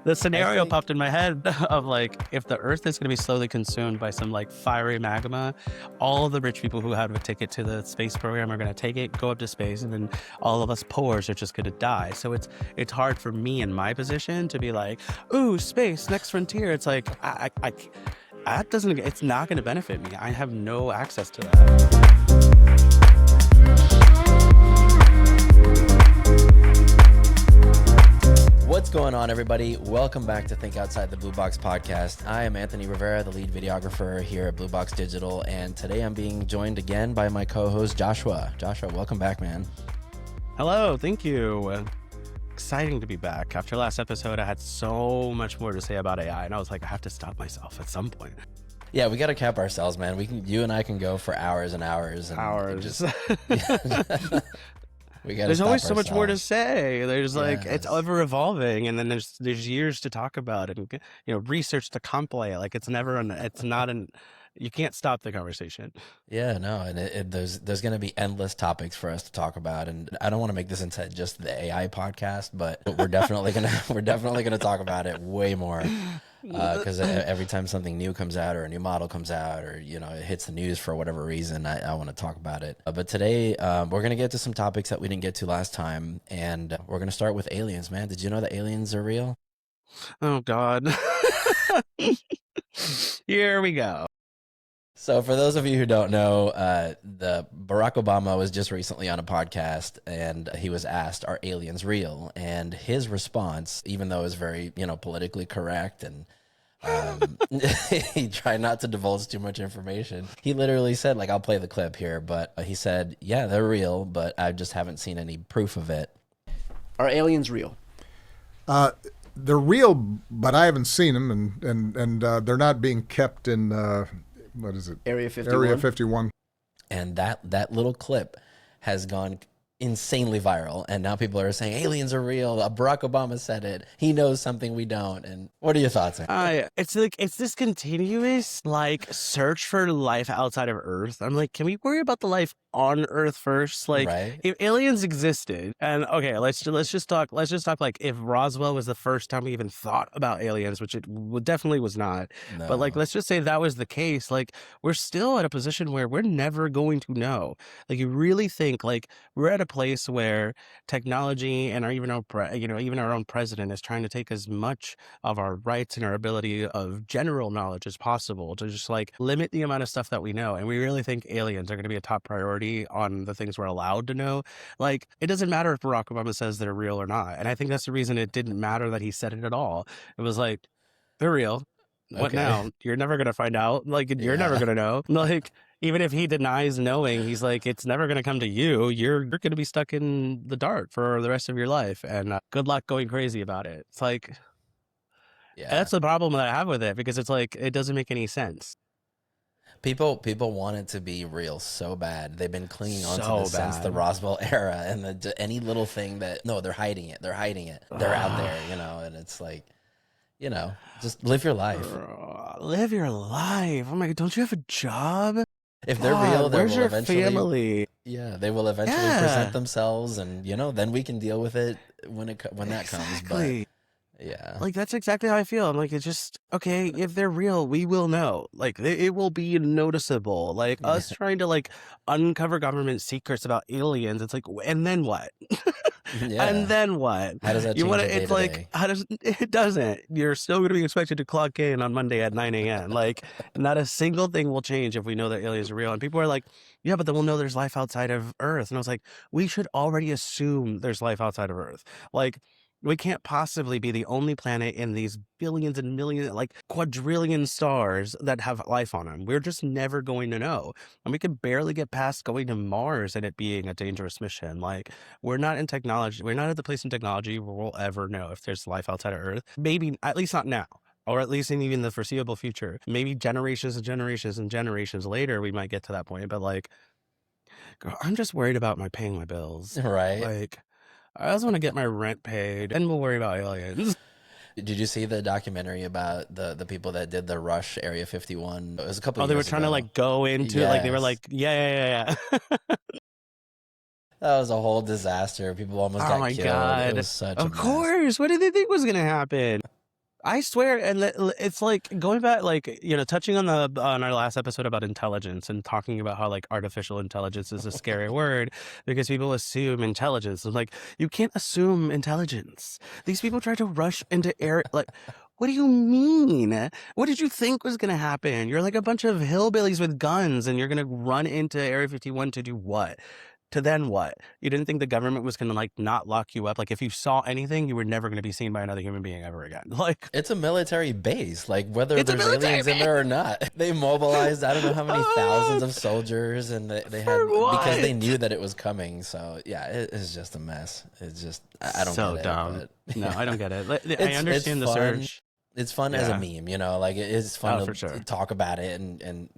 The scenario popped in my head of like, if the Earth is going to be slowly consumed by some like fiery magma, all of the rich people who have a ticket to the space program are going to take it, go up to space, and then all of us poors are just going to die. So it's hard for me in my position to be like, ooh, space, next frontier. It's like, it's not going to benefit me. I have no access to that. What's going on, everybody? Welcome back to Think Outside the BlueBox podcast. I am Anthony Rivera, the lead videographer here at BlueBox Digital, and today I'm being joined again by my co-host Joshua. Joshua, welcome back, man. Hello, thank you. Exciting to be back. After last episode, I had so much more to say about AI, and I was like, I have to stop myself at some point. Yeah, we got to cap ourselves, man. You and I can go for hours and hours. There's always so much more to say. There's like, it's ever evolving, and then there's years to talk about it, and research to compilate. Like you can't stop the conversation. Yeah, no, and there's going to be endless topics for us to talk about, and I don't want to make this into just the AI podcast, but we're definitely gonna talk about it way more. Because every time something new comes out or a new model comes out or, it hits the news for whatever reason, I want to talk about it. But today we're going to get to some topics that we didn't get to last time. And we're going to start with aliens, man. Did you know that aliens are real? Oh, God. Here we go. So for those of you who don't know, the Barack Obama was just recently on a podcast and he was asked, are aliens real? And his response, even though it was very, politically correct and he tried not to divulge too much information. He literally said, I'll play the clip here, but he said, yeah, they're real, but I just haven't seen any proof of it. Are aliens real? They're real, but I haven't seen them, and they're not being kept in... what is it? Area 51. Area 51. And that little clip has gone insanely viral. And now people are saying aliens are real. Barack Obama said it. He knows something we don't. And what are your thoughts? It's this continuous search for life outside of Earth. I'm like, can we worry about the life on Earth first? Right. If aliens existed, and okay, let's just talk like if Roswell was the first time we even thought about aliens, which it definitely was not. No. But let's just say that was the case. We're still at a position where we're never going to know. You really think we're at a place where technology and even our own president is trying to take as much of our rights and our ability of general knowledge as possible to just limit the amount of stuff that we know. And we really think aliens are going to be a top priority on the things we're allowed to know. It doesn't matter if Barack Obama says they're real or not. And I think that's the reason it didn't matter that he said it at all. It was they're real. What now? You're never going to find out. You're never going to know. Even if he denies knowing, he's it's never going to come to you. You're going to be stuck in the dark for the rest of your life. And good luck going crazy about it. It's that's the problem that I have with it, because it's it doesn't make any sense. People want it to be real so bad. They've been clinging on to this since the Roswell era, and any little thing they're hiding it. They're hiding it. They're out there, and it's just live your life. Live your life. Oh my God, don't you have a job? If they're real, they where's will your eventually, family? Yeah, they will eventually present themselves, and then we can deal with it when that comes. But yeah, that's exactly how I feel. I'm it's just okay. If they're real, we will know. It will be noticeable. Us trying to uncover government secrets about aliens. It's and then what? Yeah. And then what? How does that change? It doesn't. You're still going to be expected to clock in on Monday at 9 a.m. Not a single thing will change if we know that aliens are real. And people are yeah, but then we'll know there's life outside of Earth. And I was we should already assume there's life outside of Earth. We can't possibly be the only planet in these billions and millions, quadrillion stars that have life on them. We're just never going to know. And we can barely get past going to Mars and it being a dangerous mission. We're not in technology. We're not at the place in technology where we'll ever know if there's life outside of Earth. Maybe, at least not now. Or at least in even the foreseeable future. Maybe generations and generations and generations later, we might get to that point. But girl, I'm just worried about paying my bills. Right. I just want to get my rent paid, and we'll worry about aliens. Did you see the documentary about the people that did the Rush Area 51? It was a couple of years ago. They were trying to go into they were yeah. That was a whole disaster. People almost got killed. God. It was such Of course. What did they think was going to happen? I swear, and it's like going back, like, touching on on our last episode about intelligence and talking about how like artificial intelligence is a scary word because people assume intelligence. And like, you can't assume intelligence. These people try to rush into air. Like, what do you mean? What did you think was gonna happen? You're like a bunch of hillbillies with guns, and you're gonna run into Area 51 to do what? To then what? You didn't think the government was gonna like not lock you up? Like if you saw anything, you were never gonna be seen by another human being ever again. Like It's a military base, like whether it's a there's military aliens in there or not. They mobilized I don't know how many thousands of soldiers, and they had For because they what? knew that it was coming. So yeah, it's just a mess. It's just I don't So get it. dumb. But No, I don't get it. Like, I it's understand the fun. surge. It's fun as a Yeah. meme, like it's fun Oh, to for sure. talk about it and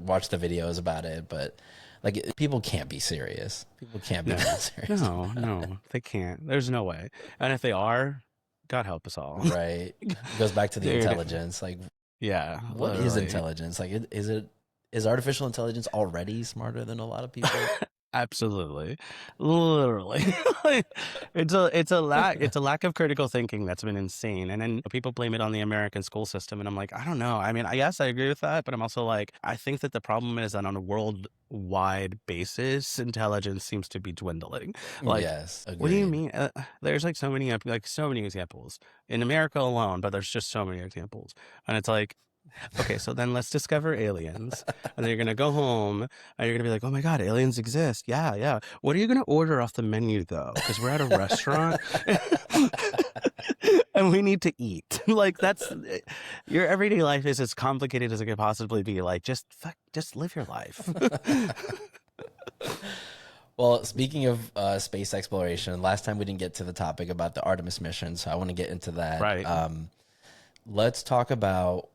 watch the videos about it. But like people can't be serious. People can't be No, that serious. no, they can't. There's no way. And if they are, God help us all. Right. It goes back to the Dude. intelligence. Like, Yeah. what is Literally. intelligence? Like, is artificial intelligence already smarter than a lot of people? Absolutely, literally. It's a lack of critical thinking that's been insane, and then people blame it on the American school system, and I'm like, I don't know. I mean, I guess I agree with that, but I'm also like, I think that the problem is that on a worldwide basis, intelligence seems to be dwindling. Like, Yes, what do you agreed. mean? There's like so many examples in America alone, but there's just so many examples, and it's like. Okay, so then let's discover aliens. And then you're going to go home and you're going to be like, oh my God, aliens exist. Yeah, yeah. What are you going to order off the menu, though? Because we're at a restaurant and we need to eat. Like, your everyday life is as complicated as it could possibly be. Like, just live your life. Well, speaking of space exploration, last time we didn't get to the topic about the Artemis mission, so I want to get into that. Right. Let's talk about,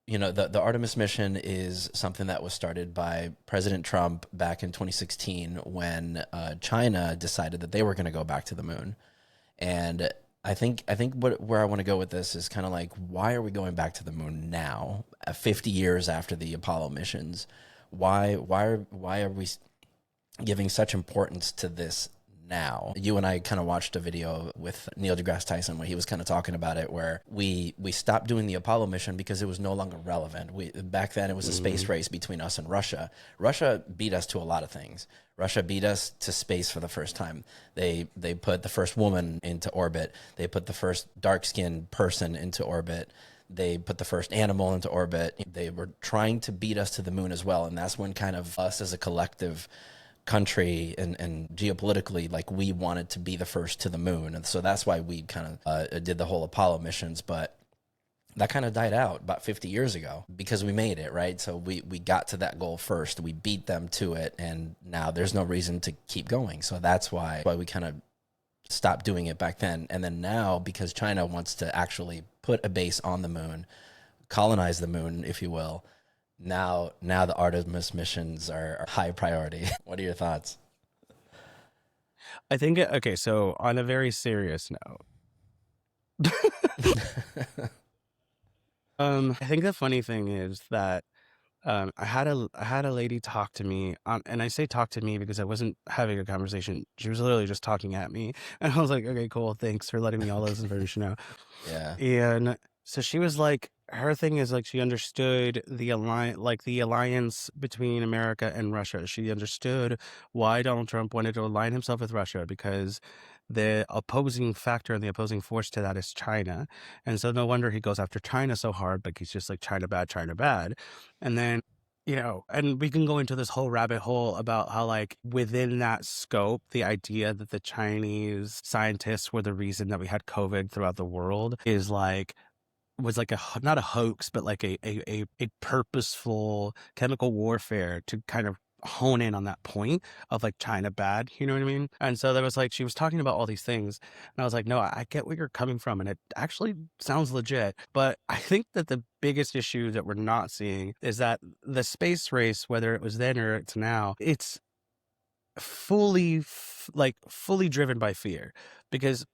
the Artemis mission is something that was started by President Trump back in 2016 when China decided that they were going to go back to the moon. And I think where I want to go with this is kind of like, why are we going back to the moon now, 50 years after the Apollo missions? Why are we giving such importance to this now? You and I kind of watched a video with Neil deGrasse Tyson where he was kind of talking about it, where we stopped doing the Apollo mission because it was no longer relevant. Back then it was a space race between us and Russia. Russia beat us to a lot of things. Russia beat us to space for the first time. They put the first woman into orbit. They put the first dark-skinned person into orbit. They put the first animal into orbit. They were trying to beat us to the moon as well. And that's when kind of us as a collective country and geopolitically, like, we wanted to be the first to the moon. And so that's why we kind of did the whole Apollo missions. But that kind of died out about 50 years ago because we made it, right? So we got to that goal first. We beat them to it. And now there's no reason to keep going. So that's why we kind of stopped doing it back then. And then now, because China wants to actually put a base on the moon, colonize the moon, if you will, now the Artemis missions are high priority. What are your thoughts? I think, okay, so on a very serious note, I think the funny thing is that I had a lady talk to me, and I say talk to me because I wasn't having a conversation. She was literally just talking at me, and I was like, okay, cool, thanks for letting me all this information out. Yeah. And so she was like, her thing is like she understood the alliance between America and Russia. She understood why Donald Trump wanted to align himself with Russia because the opposing factor and the opposing force to that is China. And so no wonder he goes after China so hard, like he's just like China bad, China bad. And then, and we can go into this whole rabbit hole about how, like, within that scope, the idea that the Chinese scientists were the reason that we had COVID throughout the world was like not a hoax, but like a purposeful chemical warfare to kind of hone in on that point of like China bad, you know what I mean? And so there was like, she was talking about all these things, and I was like, no, I get where you're coming from, and it actually sounds legit. But I think that the biggest issue that we're not seeing is that the space race, whether it was then or it's now, it's fully driven by fear, because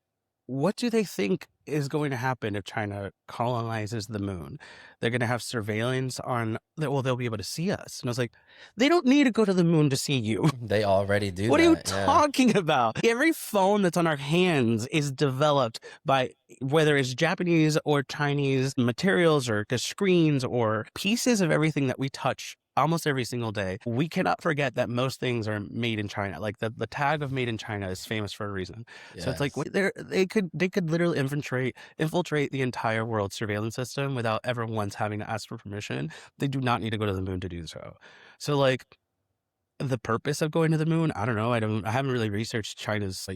what do they think is going to happen if China colonizes the moon? They're going to have surveillance on, well, they'll be able to see us. And I was like, they don't need to go to the moon to see you. They already do What are you that. Yeah. talking about? Every phone that's on our hands is developed by whether it's Japanese or Chinese materials or the screens or pieces of everything that we touch almost every single day. We cannot forget that most things are made in China. Like the tag of made in China is famous for a reason. So it's like Yes. they could literally infiltrate the entire world surveillance system without ever once having to ask for permission. They do not need to go to the moon to do so. So like the purpose of going to the moon, I don't know. I haven't really researched China's,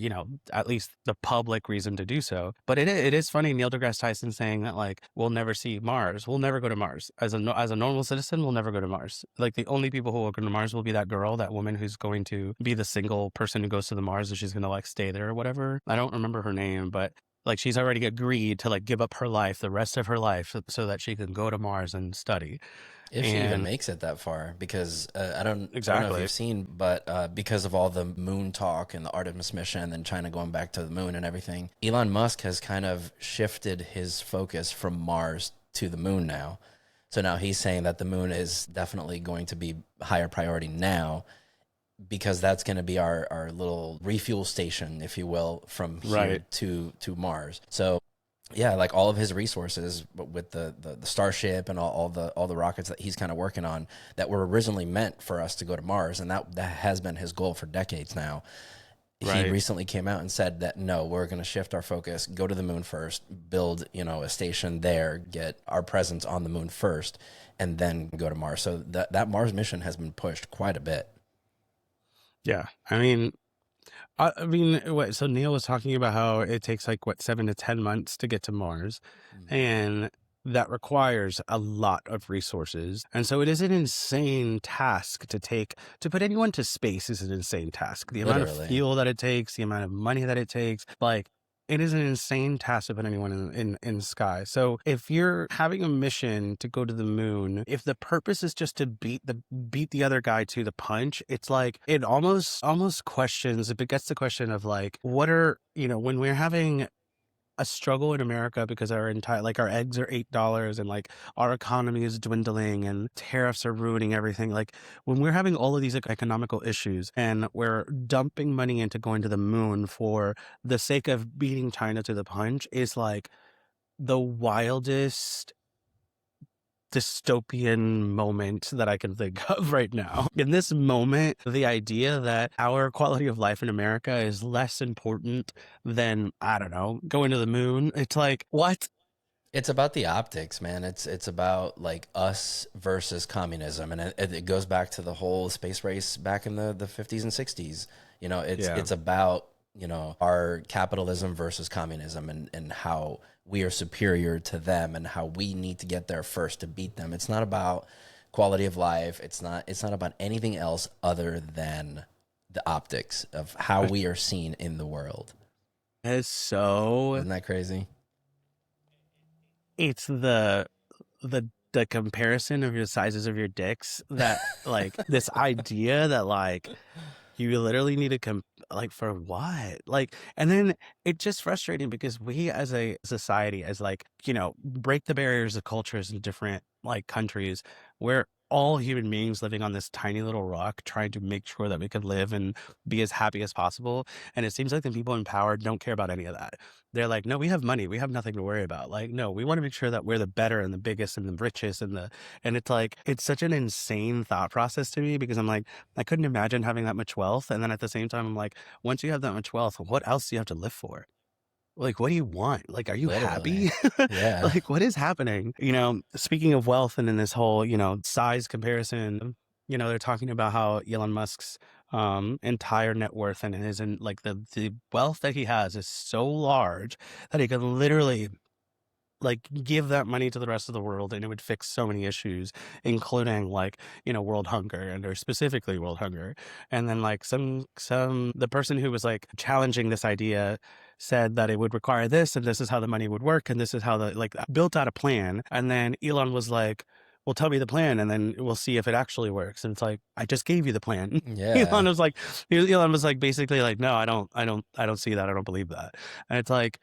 at least the public reason to do so. But it is funny, Neil deGrasse Tyson saying that like we'll never see Mars, we'll never go to Mars. As a normal citizen, we'll never go to Mars. Like the only people who will go to Mars will be that girl, that woman who's going to be the single person who goes to the Mars, and she's gonna like stay there or whatever. I don't remember her name, but like she's already agreed to like give up her life, the rest of her life, so that she can go to Mars and study. If she even And makes it that far, because I don't know if exactly. you've seen, but because of all the moon talk and the Artemis mission and China going back to the moon and everything, Elon Musk has kind of shifted his focus from Mars to the moon now. So now he's saying that the moon is definitely going to be higher priority now, because that's going to be our little refuel station, if you will, from here Right. to Mars. So yeah, like all of his resources with the Starship and all the rockets that he's kind of working on that were originally meant for us to go to Mars, and that has been his goal for decades now. Right. He recently came out and said that no, we're going to shift our focus, go to the moon first, build a station there, get our presence on the moon first, and then go to Mars. So that Mars mission has been pushed quite a bit. Yeah. So Neil was talking about how it takes like 7 to 10 months to get to Mars, and that requires a lot of resources. And so it is an insane task to put anyone to space is an insane task. The amount of Literally. fuel that it takes, the amount of money that it takes, like it is an insane task to put anyone in the sky. So if you're having a mission to go to the moon, if the purpose is just to beat the other guy to the punch, it's like it almost questions, it begets the question of like, what are, when we're having a struggle in America because our eggs are $8 and like our economy is dwindling and tariffs are ruining everything. Like when we're having all of these economical issues and we're dumping money into going to the moon for the sake of beating China to the punch is like the wildest dystopian moment that I can think of right now. In this moment, the idea that our quality of life in America is less important than, I don't know, going to the moon. It's like, what? It's about the optics, man. It's about like us versus communism, and it goes back to the whole space race back in the 50s and 60s. It's about our capitalism versus communism, and how we are superior to them and how we need to get there first to beat them. It's not about quality of life. It's not about anything else other than the optics of how we are seen in the world. It's so, Isn't that crazy? it's the comparison of your sizes of your dicks that like this idea that like you literally need to like for what? Like, and then it's just frustrating because we as a society, as like, break the barriers of cultures in different like countries, we're all human beings living on this tiny little rock trying to make sure that we can live and be as happy as possible. And it seems like the people in power don't care about any of that. They're like, no, we have money. We have nothing to worry about. Like, no, we want to make sure that we're the better and the biggest and the richest and it's like, it's such an insane thought process to me because I'm like, I couldn't imagine having that much wealth. And then at the same time, I'm like, once you have that much wealth, what else do you have to live for? Like, what do you want? Like, are you Literally. happy? Yeah. Like, what is happening? Speaking of wealth and in this whole, size comparison, they're talking about how Elon Musk's entire net worth and his, and like the wealth that he has is so large that he could literally like give that money to the rest of the world and it would fix so many issues, including like, world hunger or specifically world hunger. And then like the person who was like challenging this idea said that it would require this and this is how the money would work and this is how built out a plan. And then Elon was like, well, tell me the plan and then we'll see if it actually works. And it's like, I just gave you the plan. Yeah. Elon was like basically like, no, I don't see that. I don't believe that. And it's like,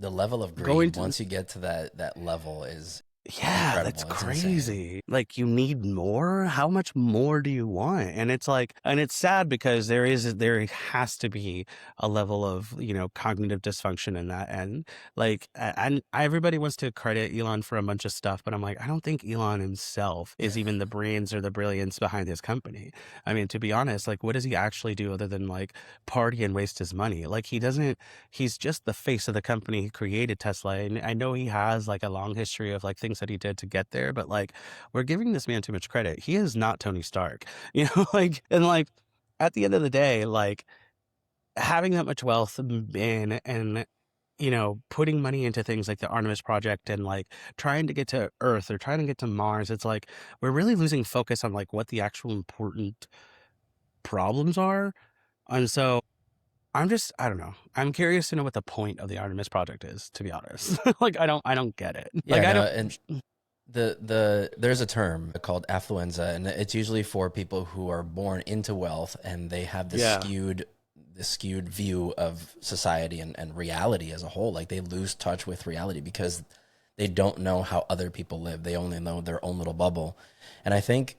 The level of going greed, to once you get to that level, is Yeah, that's incredible. It's insane. crazy. Like, you need more? How much more do you want? And it's like, and it's sad because there has to be a level of, cognitive dysfunction in that. And like, and everybody wants to credit Elon for a bunch of stuff, but I'm like, I don't think Elon himself is even the brains or the brilliance behind his company. I mean, to be honest, like, what does he actually do other than like party and waste his money? Like, he's just the face of the company who created Tesla. And I know he has like a long history of like things that he did to get there, but like, we're giving this man too much credit. He is not Tony Stark, like, and like, at the end of the day, like, having that much wealth and putting money into things like the Artemis project and like trying to get to Earth or trying to get to Mars, it's like we're really losing focus on like what the actual important problems are. And so I don't know. I'm curious to know what the point of the Artemis project is, to be honest. Like, I don't get it. Yeah, Like, I no, don't. and there's a term called affluenza, and it's usually for people who are born into wealth and they have Yeah. this skewed view of society and reality as a whole. Like, they lose touch with reality because they don't know how other people live. They only know their own little bubble. And I think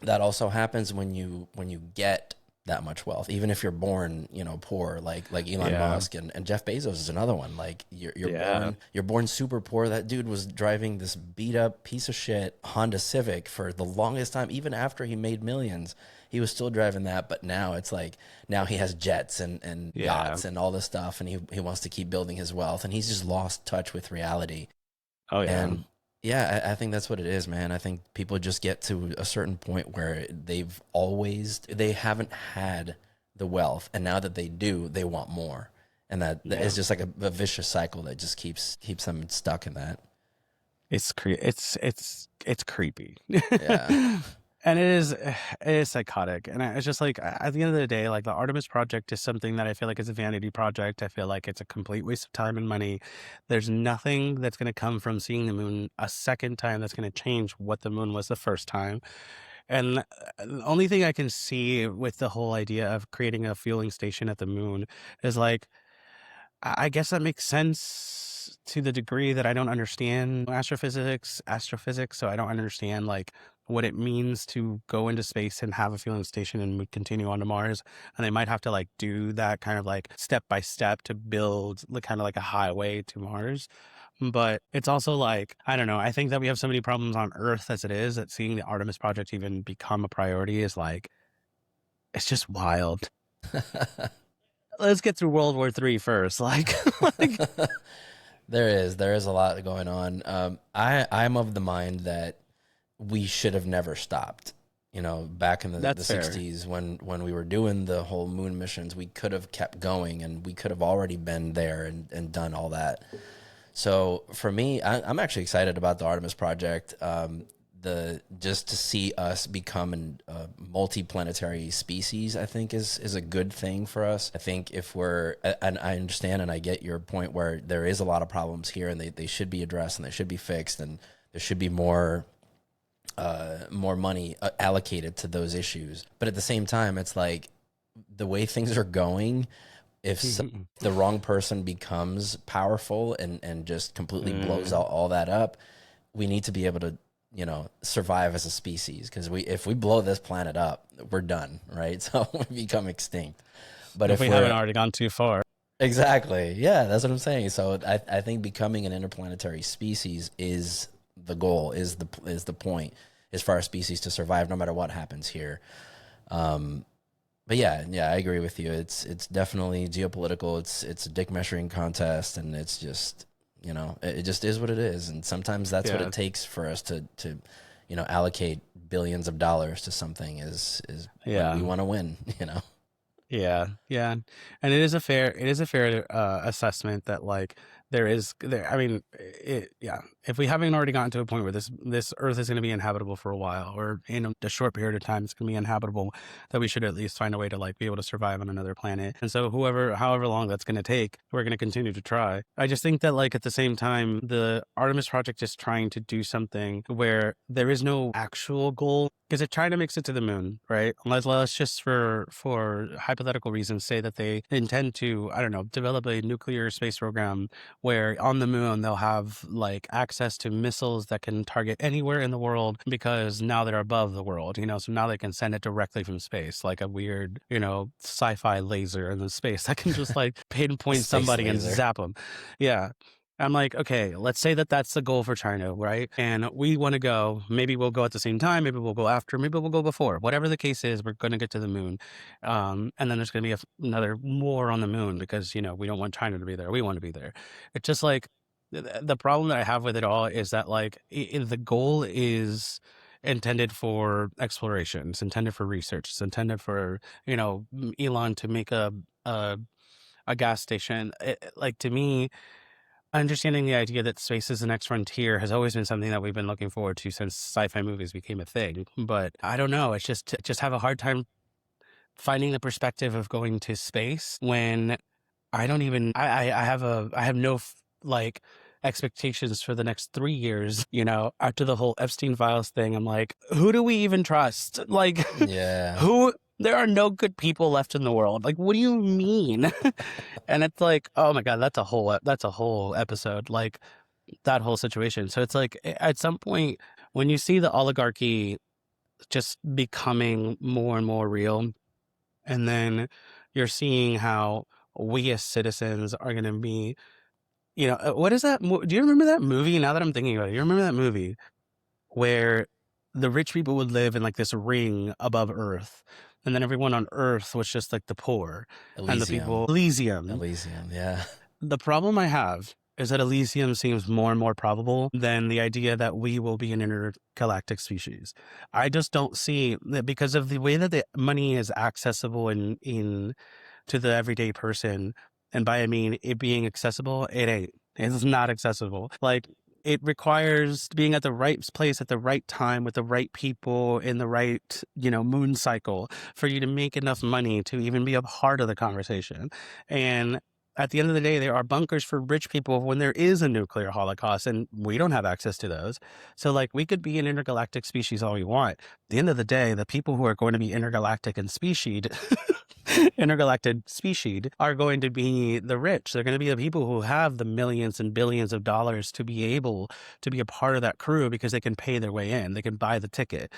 that also happens when you get that much wealth, even if you're born, poor, like Elon Yeah. Musk and Jeff Bezos is another one. Like, Yeah. you're born super poor. That dude was driving this beat up piece of shit Honda Civic for the longest time. Even after he made millions, he was still driving that. But now it's like, now he has jets and Yeah. yachts and all this stuff, and he wants to keep building his wealth, and he's just lost touch with reality. Oh yeah. And yeah, I think that's what it is, man. I think people just get to a certain point where they haven't had the wealth, and now that they do, they want more, and that is just like a vicious cycle that just keeps them stuck in that. It's creepy. Yeah. And it is psychotic. And it's just like, at the end of the day, like, the Artemis project is something that I feel like is a vanity project. I feel like it's a complete waste of time and money. There's nothing that's going to come from seeing the moon a second time that's going to change what the moon was the first time. And the only thing I can see with the whole idea of creating a fueling station at the moon is like, I guess that makes sense to the degree that I don't understand astrophysics, so I don't understand like what it means to go into space and have a fueling station and continue on to Mars. And they might have to like do that kind of like step by step to build kind of like a highway to Mars. But it's also like, I don't know, I think that we have so many problems on Earth as it is, that seeing the Artemis project even become a priority is like, it's just wild. Let's get through World War III first. Like, There is a lot going on. I'm of the mind that we should have never stopped. Back in the That's fair. 60s, when we were doing the whole moon missions, we could have kept going, and we could have already been there and done all that. So for me, I'm actually excited about the Artemis project. Just to see us become a multi-planetary species, I think is a good thing for us. I think and I understand and I get your point where there is a lot of problems here, and they should be addressed and they should be fixed, and there should be more money allocated to those issues. But at the same time, it's like, the way things are going, if the wrong person becomes powerful and just completely blows all that up, we need to be able to survive as a species, because if we blow this planet up, we're done, right? So we become extinct. But if we haven't already gone too far. Exactly, yeah, that's what I'm saying. So I think becoming an interplanetary species is the goal, is the point, is for our species to survive no matter what happens here. But yeah, I agree with you. It's definitely geopolitical. It's a dick measuring contest, and it's just, it just is what it is. And sometimes that's what it takes for us to allocate billions of dollars to something is when we want to win, Yeah. And it is a fair assessment that like if we haven't already gotten to a point where this Earth is going to be inhabitable for a while, or in a short period of time it's going to be inhabitable, that we should at least find a way to like be able to survive on another planet. And so however long that's going to take, we're going to continue to try. I just think that like at the same time, the Artemis project is trying to do something where there is no actual goal, because they're trying to mix it to the moon, right? Let's just for hypothetical reasons say that they intend to, I don't know, develop a nuclear space program where on the moon they'll have like access to missiles that can target anywhere in the world because now they're above the world, so now they can send it directly from space, like a weird, sci-fi laser in the space that can just like pinpoint Space somebody and laser. zap them. Yeah. I'm like, okay, let's say that that's the goal for China, right? And we want to go, maybe we'll go at the same time, maybe we'll go after, maybe we'll go before. Whatever the case is, we're going to get to the moon. And then there's going to be another war on the moon because, we don't want China to be there. We want to be there. It's just like the problem that I have with it all is that like the goal is intended for exploration. It's intended for research. It's intended for, Elon to make a gas station. Like to me, understanding the idea that space is the next frontier has always been something that we've been looking forward to since sci-fi movies became a thing. But I don't know. It's just have a hard time finding the perspective of going to space when I don't even I have no like expectations for the next 3 years. After the whole Epstein files thing, I'm like, who do we even trust? Like, Yeah. who? There are no good people left in the world. Like, what do you mean? And it's like, oh my God, that's a whole episode, like that whole situation. So it's like at some point when you see the oligarchy just becoming more and more real, and then you're seeing how we as citizens are going to be, what is that? Do you remember that movie? Now that I'm thinking about it, you remember that movie where the rich people would live in like this ring above Earth, and then everyone on Earth was just like the poor and the people. Elysium. Yeah. The problem I have is that Elysium seems more and more probable than the idea that we will be an intergalactic species. I just don't see that because of the way that the money is accessible in to the everyday person. And by I mean it being accessible, it ain't. It's not accessible. Like, it requires being at the right place at the right time with the right people in the right, moon cycle for you to make enough money to even be a part of the conversation. And at the end of the day, there are bunkers for rich people when there is a nuclear holocaust, and we don't have access to those. So, like, we could be an intergalactic species all we want. At the end of the day, the people who are going to be intergalactic and specied intergalactic species are going to be the rich. They're going to be the people who have the millions and billions of dollars to be able to be a part of that crew because they can pay their way in. They can buy the ticket.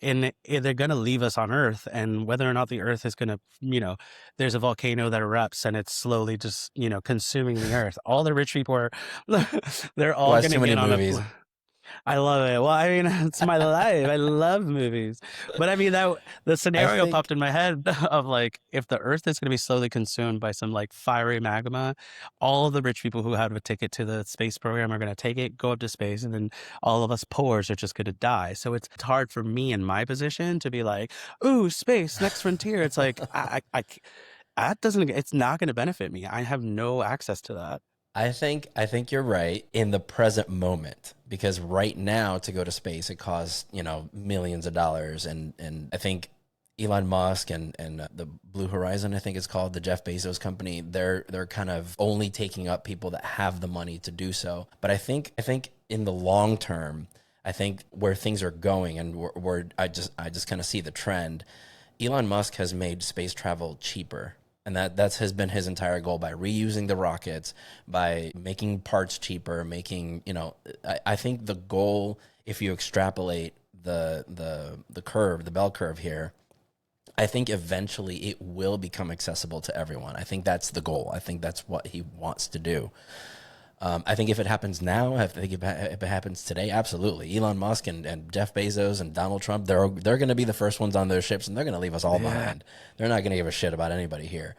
And they're going to leave us on Earth. And whether or not the Earth is going to, there's a volcano that erupts and it's slowly just, consuming the Earth. All the rich people are, they're all Watch going to too many get on movies. I love it. Well, I mean, it's my life. I love movies. But I mean, the scenario popped in my head of like, if the Earth is going to be slowly consumed by some like fiery magma, all of the rich people who have a ticket to the space program are going to take it, go up to space, and then all of us poors are just going to die. So it's hard for me in my position to be like, ooh, space, next frontier. It's like, it's not going to benefit me. I have no access to that. I think you're right in the present moment, because right now to go to space it costs millions of dollars, and I think Elon Musk and the Blue Horizon, I think it's called, the Jeff Bezos company, they're kind of only taking up people that have the money to do so. But I think in the long term, I think where things are going, and where I just kind of see the trend, Elon Musk has made space travel cheaper. And that's has been his entire goal, by reusing the rockets, by making parts cheaper, I think the goal, if you extrapolate the curve, the bell curve here, I think eventually it will become accessible to everyone. I think that's the goal. I think that's what he wants to do. I think if it happens now, if it happens today, absolutely. Elon Musk and Jeff Bezos and Donald Trump, they're going to be the first ones on those ships, and they're going to leave us all behind. They're not going to give a shit about anybody here.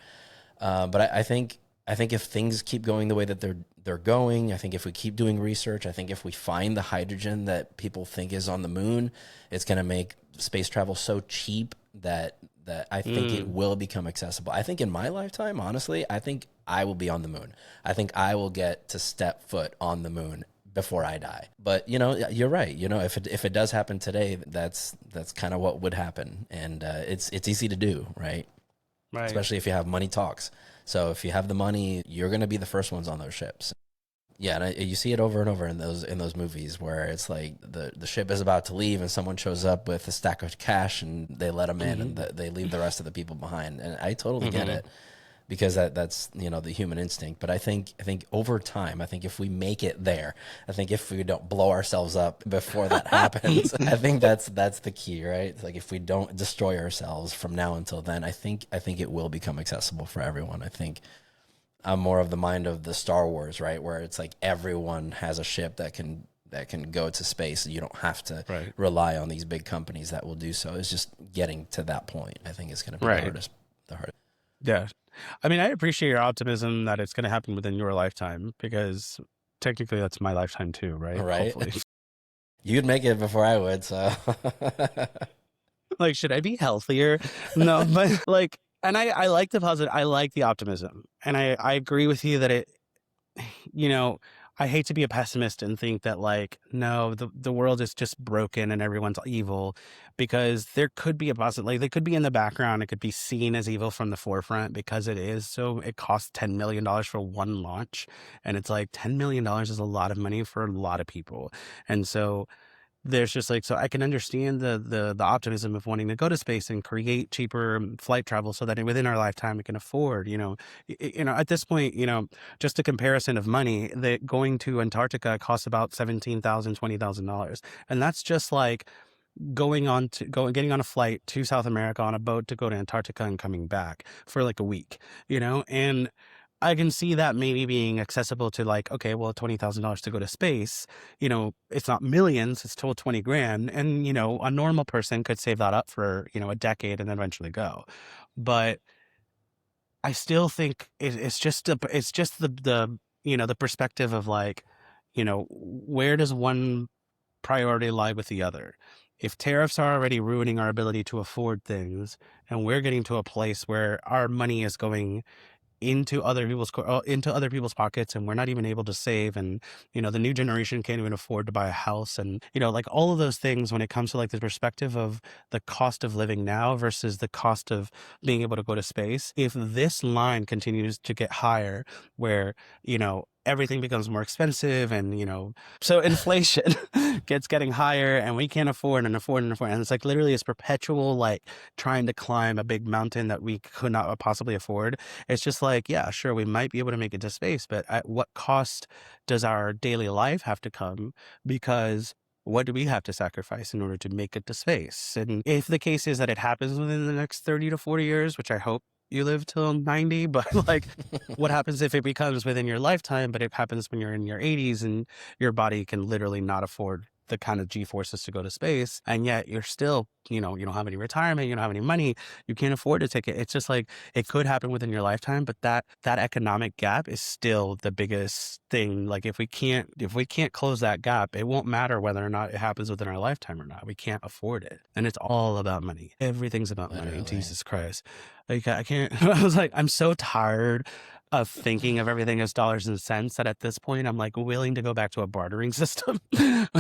But I think if things keep going the way that they're going, I think if we keep doing research, I think if we find the hydrogen that people think is on the moon, it's going to make space travel so cheap that I think it will become accessible. I think in my lifetime, honestly, I think I will be on the moon. I think I will get to step foot on the moon before I die. But you're right. If it does happen today, that's kind of what would happen, and it's easy to do, right? Right. Especially if you have money talks. So if you have the money, you're going to be the first ones on those ships. Yeah, and you see it over and over in those movies where it's like the ship is about to leave and someone shows up with a stack of cash and they let them in and they leave the rest of the people behind. And I totally get it. because that's the human instinct. But I think over time, I think if we make it there, I think if we don't blow ourselves up before that happens, I think that's the key, right? It's like if we don't destroy ourselves from now until then, I think it will become accessible for everyone. I think I'm more of the mind of the Star Wars, right, where it's like everyone has a ship that can go to space. You don't have to rely on these big companies that will do so. It's just getting to that point. I think it's going to be the hardest. Yeah. I mean, I appreciate your optimism that it's going to happen within your lifetime, because technically that's my lifetime too, right? Right. Hopefully. You'd make it before I would, so. Like, should I be healthier? No, but like, and I like the positive, I like the optimism. And I agree with you that it, I hate to be a pessimist and think that like, no, the world is just broken and everyone's evil, because there could be a positive, like they could be in the background. It could be seen as evil from the forefront because it is. So it costs $10 million for one launch. And it's like $10 million is a lot of money for a lot of people. And so there's just like, so I can understand the optimism of wanting to go to space and create cheaper flight travel so that within our lifetime we can afford, at this point, just a comparison of money, that going to Antarctica costs about $17,000, $20,000. And that's just like getting on a flight to South America on a boat to go to Antarctica and coming back for like a week, and I can see that maybe being accessible to like, okay, well, $20,000 to go to space, it's not millions, it's still 20 grand. And, a normal person could save that up for, a decade and then eventually go. But I still think it's just the perspective of like, where does one priority lie with the other? If tariffs are already ruining our ability to afford things, and we're getting to a place where our money is going into other people's pockets, and we're not even able to save, and the new generation can't even afford to buy a house, and like all of those things, when it comes to like the perspective of the cost of living now versus the cost of being able to go to space, if this line continues to get higher, where everything becomes more expensive, and so inflation getting higher, and we can't afford and it's like literally it's perpetual like trying to climb a big mountain that we could not possibly afford. It's just like, yeah, sure, we might be able to make it to space, but at what cost does our daily life have to come? Because what do we have to sacrifice in order to make it to space? And if the case is that it happens within the next 30 to 40 years, which I hope you live till 90, but like what happens if it becomes within your lifetime, but it happens when you're in your 80s and your body can literally not afford the kind of G-forces to go to space, and yet you're still, you don't have any retirement, you don't have any money, you can't afford to take it. It's just like, it could happen within your lifetime, but that economic gap is still the biggest thing. Like if we can't close that gap, it won't matter whether or not it happens within our lifetime or not. We can't afford it. And it's all about money. Everything's about money. Jesus Christ. Like I can't, I was like, I'm so tired of thinking of everything as dollars and cents that at this point I'm like willing to go back to a bartering system. Just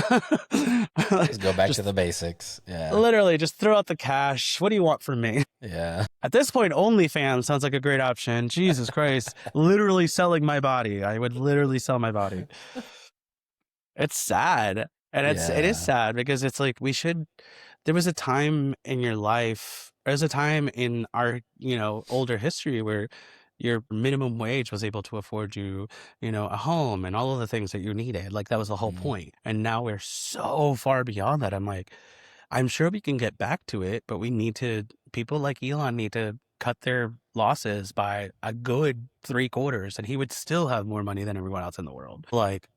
go back to the basics. Yeah. Literally just throw out the cash. What do you want from me? Yeah. At this point, OnlyFans sounds like a great option. Jesus Christ. Literally selling my body. I would literally sell my body. It's sad. And it is sad because it's like there was a time in your life, there's a time in our, older history where your minimum wage was able to afford you, a home and all of the things that you needed. Like that was the whole point. And now we're so far beyond that. I'm like, I'm sure we can get back to it, but people like Elon need to cut their losses by a good 3/4, and he would still have more money than everyone else in the world. Like,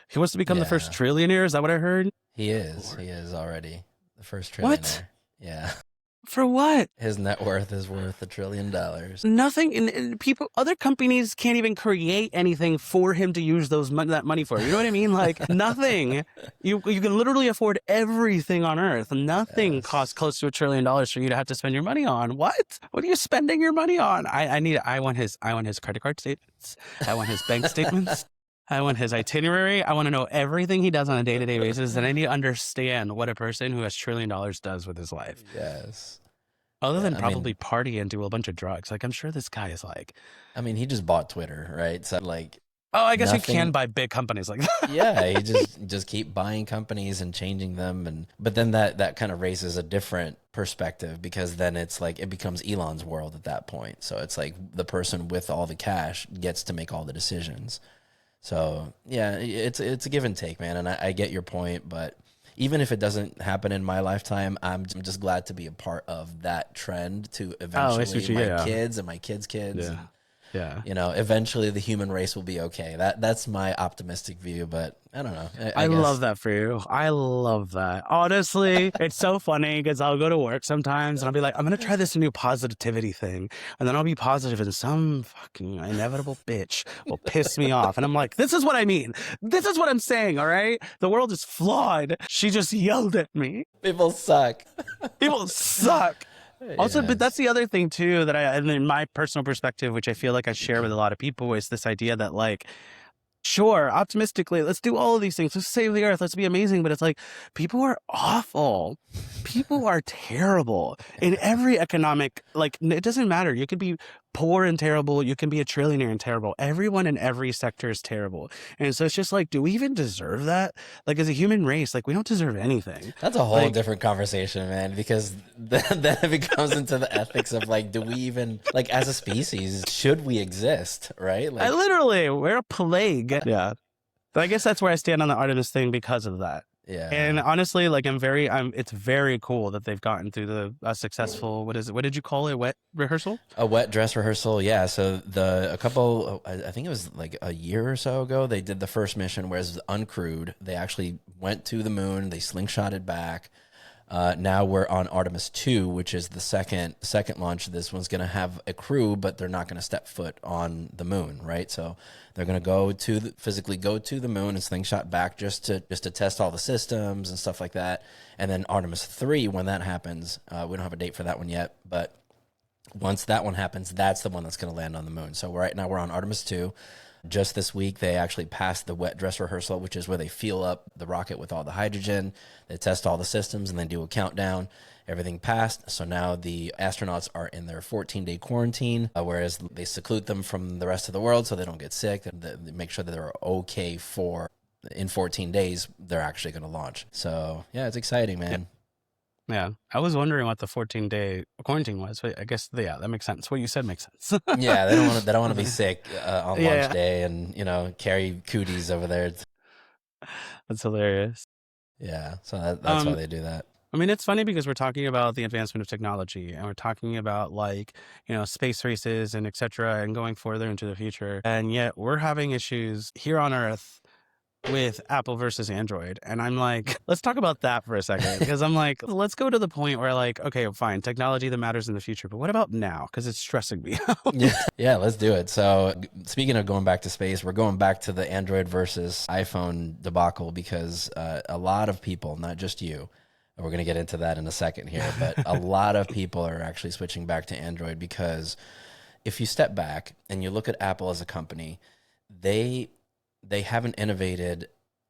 he wants to become the first trillionaire. Is that what I heard? He is. He is already the first trillionaire. What? Yeah. For what? His net worth is worth $1 trillion. Nothing. And other companies can't even create anything for him to use that money for. You know what I mean? Like nothing. You can literally afford everything on Earth. Nothing costs close to $1 trillion for you to have to spend your money on. What? What are you spending your money on? I want his credit card statements. I want his bank statements. I want his itinerary. I want to know everything he does on a day-to-day basis, and I need to understand what a person who has $1 trillion does with his life. Yes. Other than probably party and do a bunch of drugs. Like, I'm sure this guy is like... I mean, he just bought Twitter, right? So, like, Oh, I guess you Nothing. can buy big companies like that. Yeah, you just keep buying companies and changing them, and but then that kind of raises a different perspective, because then it's like it becomes Elon's world at that point. So it's like the person with all the cash gets to make all the decisions. So yeah, it's a give and take, man. And I get your point, but even if it doesn't happen in my lifetime, I'm just glad to be a part of that trend to Oh, I see eventually what you, my yeah. kids and my kids' kids. Yeah. Yeah. You know, eventually the human race will be okay. That's my optimistic view, but I don't know. I I love guess. that for you. I love that. Honestly, it's so funny because I'll go to work sometimes and I'll be like, I'm going to try this new positivity thing. And then I'll be positive and some fucking inevitable bitch will piss me off. And I'm like, this is what I mean. This is what I'm saying. All right. The world is flawed. She just yelled at me. People suck. People suck. Also, but Yes. that's the other thing too that and in my personal perspective, which I feel like I share with a lot of people, is this idea that like, sure, optimistically, let's do all of these things. Let's save the earth. Let's be amazing. But it's like, people are awful. People are terrible in every economic, like, it doesn't matter. You could be poor and terrible. You can be a trillionaire and terrible. Everyone in every sector is terrible. And so it's just like, do we even deserve that? Like, as a human race, like, we don't deserve anything. That's a whole Like, different conversation, man, because then it becomes into the ethics of like, do we even, like, as a species, should we exist, right? I Like, literally, we're a plague. Yeah. But I guess that's where I stand on the Artemis thing because of that. yeah. And honestly, like it's very cool that they've gotten through the successful, what is it? What did you call it? Wet rehearsal? A wet dress rehearsal, yeah. So I think it was like a year or so ago, they did the first mission, where it was uncrewed. They actually went to the moon, they slingshotted back. Now we're on Artemis 2, which is the second launch. This one's going to have a crew, but they're not going to step foot on the moon, right? So they're going to physically go to the moon and slingshot back just to test all the systems and stuff like that. And then Artemis 3, when that happens, we don't have a date for that one yet, but once that one happens, that's the one that's going to land on the moon. So right now we're on Artemis 2. Just this week, they actually passed the wet dress rehearsal, which is where they fuel up the rocket with all the hydrogen. They test all the systems and then do a countdown. Everything passed. So now the astronauts are in their 14-day quarantine, whereas they seclude them from the rest of the world so they don't get sick. They make sure that they're okay in 14 days, they're actually going to launch. So yeah, it's exciting, man. Yeah. I was wondering what the 14-day quarantine was, but I guess, yeah, that makes sense. What you said makes sense. Yeah, they don't want to be sick on Yeah. launch day and carry cooties over there. That's hilarious. Yeah, so that's why Um, they do that. I mean, it's funny because we're talking about the advancement of technology and we're talking about like, space races and et cetera and going further into the future. And yet we're having issues here on Earth with Apple versus Android. And I'm like, let's talk about that for a second. Because I'm like, let's go to the point where like, okay, fine, technology that matters in the future. But what about now? Because it's stressing me out. Yeah, let's do it. So speaking of going back to space, we're going back to the Android versus iPhone debacle, because a lot of people, not just you, and we're going to get into that in a second here, but a lot of people are actually switching back to Android, because if you step back and you look at Apple as a company, they haven't innovated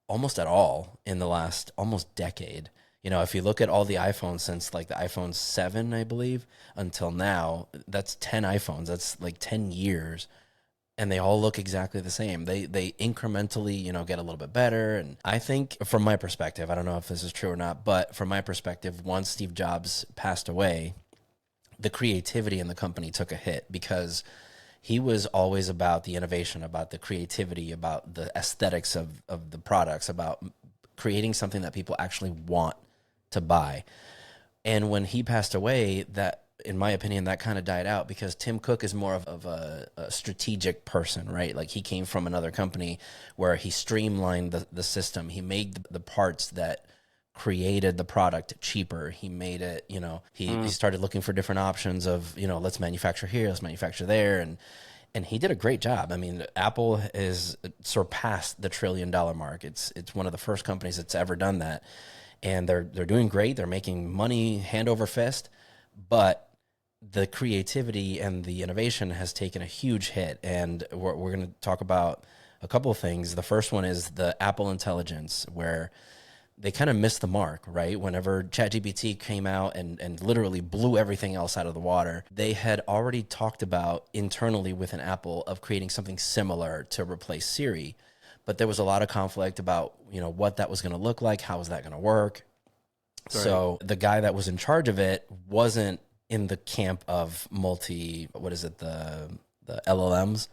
almost at all in the last almost decade. If you look at all the iPhones since like the iPhone 7, I believe, until now, that's 10 iPhones. That's like 10 years. And they all look exactly the same. They incrementally, get a little bit better. And I think from my perspective, I don't know if this is true or not, but from my perspective, once Steve Jobs passed away, the creativity in the company took a hit, because he was always about the innovation, about the creativity, about the aesthetics of the products, about creating something that people actually want to buy. And when he passed away, that, in my opinion, that kind of died out, because Tim Cook is more of a strategic person, right? Like, he came from another company where he streamlined the system. He made the parts that created the product cheaper. He made it, he started looking for different options of, let's manufacture here, let's manufacture there. And he did a great job. I mean, Apple has surpassed the $1 trillion mark. It's one of the first companies that's ever done that. And they're doing great. They're making money hand over fist, but the creativity and the innovation has taken a huge hit. And we're going to talk about a couple of things. The first one is the Apple Intelligence, where they kind of missed the mark, right? Whenever ChatGPT came out and literally blew everything else out of the water, they had already talked about internally within Apple of creating something similar to replace Siri. But there was a lot of conflict about, what that was going to look like. How was that going to work? Right. So the guy that was in charge of it wasn't in the camp of the LLMs,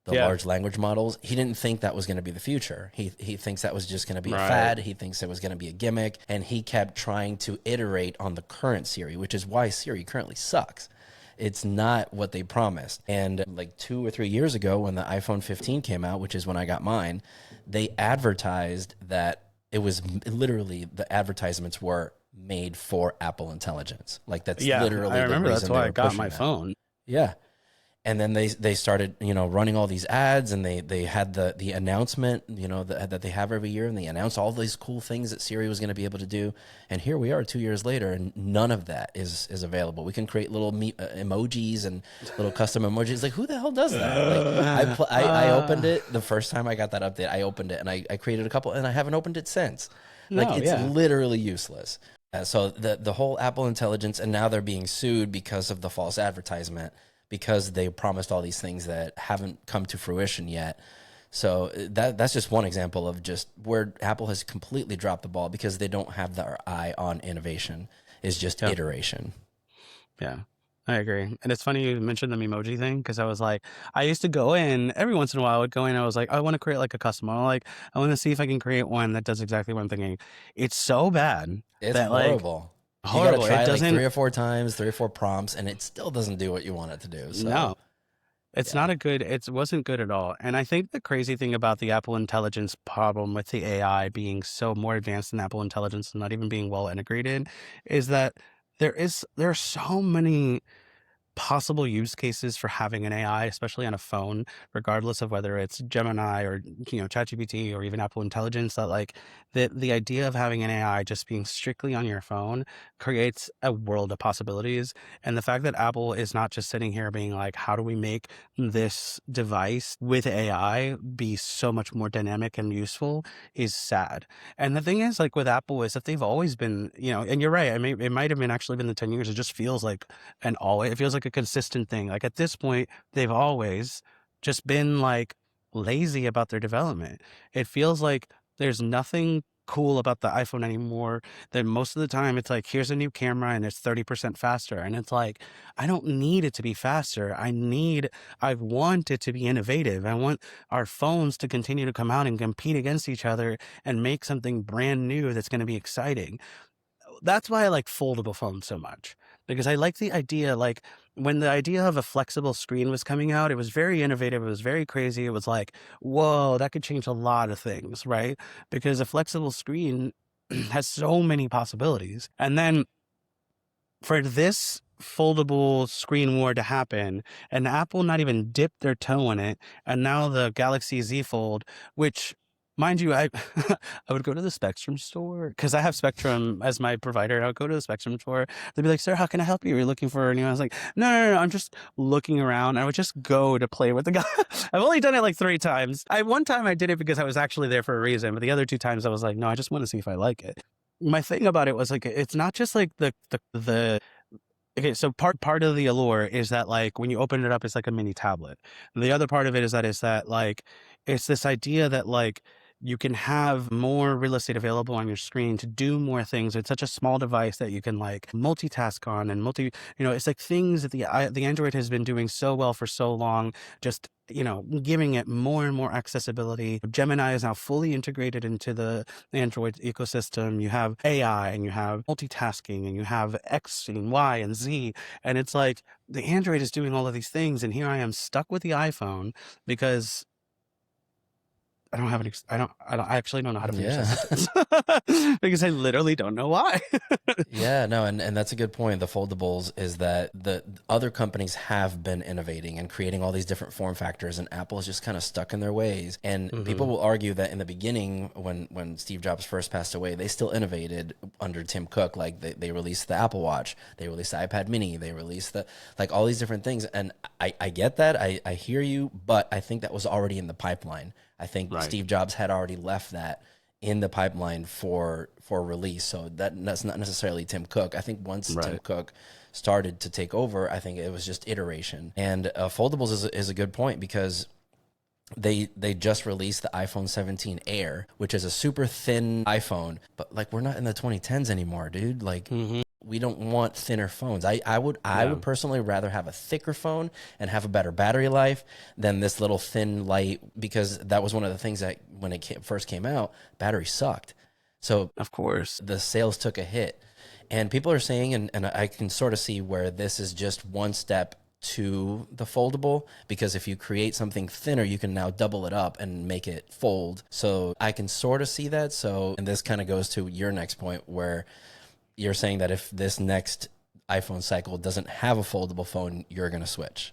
the large language models. He didn't think that was going to be the future. He thinks that was just going to be a fad. He thinks it was going to be a gimmick. And he kept trying to iterate on the current Siri, which is why Siri currently sucks. It's not what they promised. And like 2 or 3 years ago when the iPhone 15 came out, which is when I got mine, they advertised that it was literally, the advertisements were made for Apple Intelligence. Like that's literally I remember the that's reason why they I were got pushing my that. phone. Yeah. And then they started, running all these ads, and they had the announcement, that they have every year, and they announced all these cool things that Siri was going to be able to do. And here we are 2 years later, and none of that is available. We can create little emojis and little custom emojis. Like, who the hell does that? Like, I opened it the first time I got that update. I opened it, and I created a couple, and I haven't opened it since. Like, it's literally useless. So the whole Apple Intelligence, and now they're being sued because of the false advertisement, because they promised all these things that haven't come to fruition yet. So that's just one example of just where Apple has completely dropped the ball, because they don't have their eye on innovation. It's just iteration. Yeah, I agree. And it's funny you mentioned the emoji thing, because I was like, I used to go in every once in a while. I would go in. I was like, I want to create like a custom. I want to see if I can create one that does exactly what I'm thinking. It's so bad. It's that, horrible. You got to try it like 3 or 4 times, 3 or 4 prompts, and it still doesn't do what you want it to do. So. No, it's not it wasn't good at all. And I think the crazy thing about the Apple Intelligence problem with the AI being so more advanced than Apple Intelligence and not even being well integrated is that there are so many possible use cases for having an AI, especially on a phone, regardless of whether it's Gemini or ChatGPT or even Apple Intelligence, that like the idea of having an AI just being strictly on your phone creates a world of possibilities. And the fact that Apple is not just sitting here being like, how do we make this device with AI be so much more dynamic and useful is sad. And the thing is, like with Apple, is that they've always been, and you're right, I mean, it might have been actually been the 10 years. It just feels like it feels like a consistent thing. Like at this point, they've always just been like lazy about their development. It feels like there's nothing cool about the iPhone anymore. That most of the time it's like, here's a new camera and it's 30% faster. And it's like, I don't need it to be faster. I want it to be innovative. I want our phones to continue to come out and compete against each other and make something brand new that's going to be exciting. That's why I like foldable phones so much, because I like the idea, like when the idea of a flexible screen was coming out, it was very innovative. It was very crazy. It was like, whoa, that could change a lot of things, right? Because a flexible screen has so many possibilities. And then for this foldable screen war to happen and Apple not even dip their toe in it, and now the Galaxy Z Fold, which, mind you, I would go to the Spectrum store because I have Spectrum as my provider. I would go to the Spectrum store. They'd be like, "Sir, how can I help you? Are you looking for a new?" I was like, "No. I'm just looking around." I would just go to play with the guy. I've only done it like 3 times. One time I did it because I was actually there for a reason, but the other 2 times I was like, "No, I just want to see if I like it." My thing about it was like, it's not just like the okay, so part of the allure is that like when you open it up, it's like a mini tablet. And the other part of it is that like it's this idea that like you can have more real estate available on your screen to do more things. It's such a small device that you can like multitask on and it's like things that the Android has been doing so well for so long, just, giving it more and more accessibility. Gemini is now fully integrated into the Android ecosystem. You have AI and you have multitasking and you have X and Y and Z. And it's like the Android is doing all of these things. And here I am stuck with the iPhone because I don't have I actually don't know how to finish this because I literally don't know why. Yeah, no, and that's a good point. The foldables is that the other companies have been innovating and creating all these different form factors, and Apple is just kind of stuck in their ways. And people will argue that in the beginning, when Steve Jobs first passed away, they still innovated under Tim Cook. Like they released the Apple Watch, they released the iPad Mini, they released all these different things. And I get that, I hear you, but I think that was already in the pipeline. I think Steve Jobs had already left that in the pipeline for release. So that's not necessarily Tim Cook. I think once Tim Right. Cook started to take over, I think it was just iteration. And foldables is a good point, because they just released the iPhone 17 Air, which is a super thin iPhone, but like, we're not in the 2010s anymore, dude. Like, we don't want thinner phones. I would personally rather have a thicker phone and have a better battery life than this little thin light, because that was one of the things that when it first came out, battery sucked. So Of course. the sales took a hit. And people are saying, and I can sort of see where this is just one step to the foldable, because if you create something thinner, you can now double it up and make it fold. So I can sort of see that. So, and this kind of goes to your next point, where you're saying that if this next iPhone cycle doesn't have a foldable phone, you're going to switch.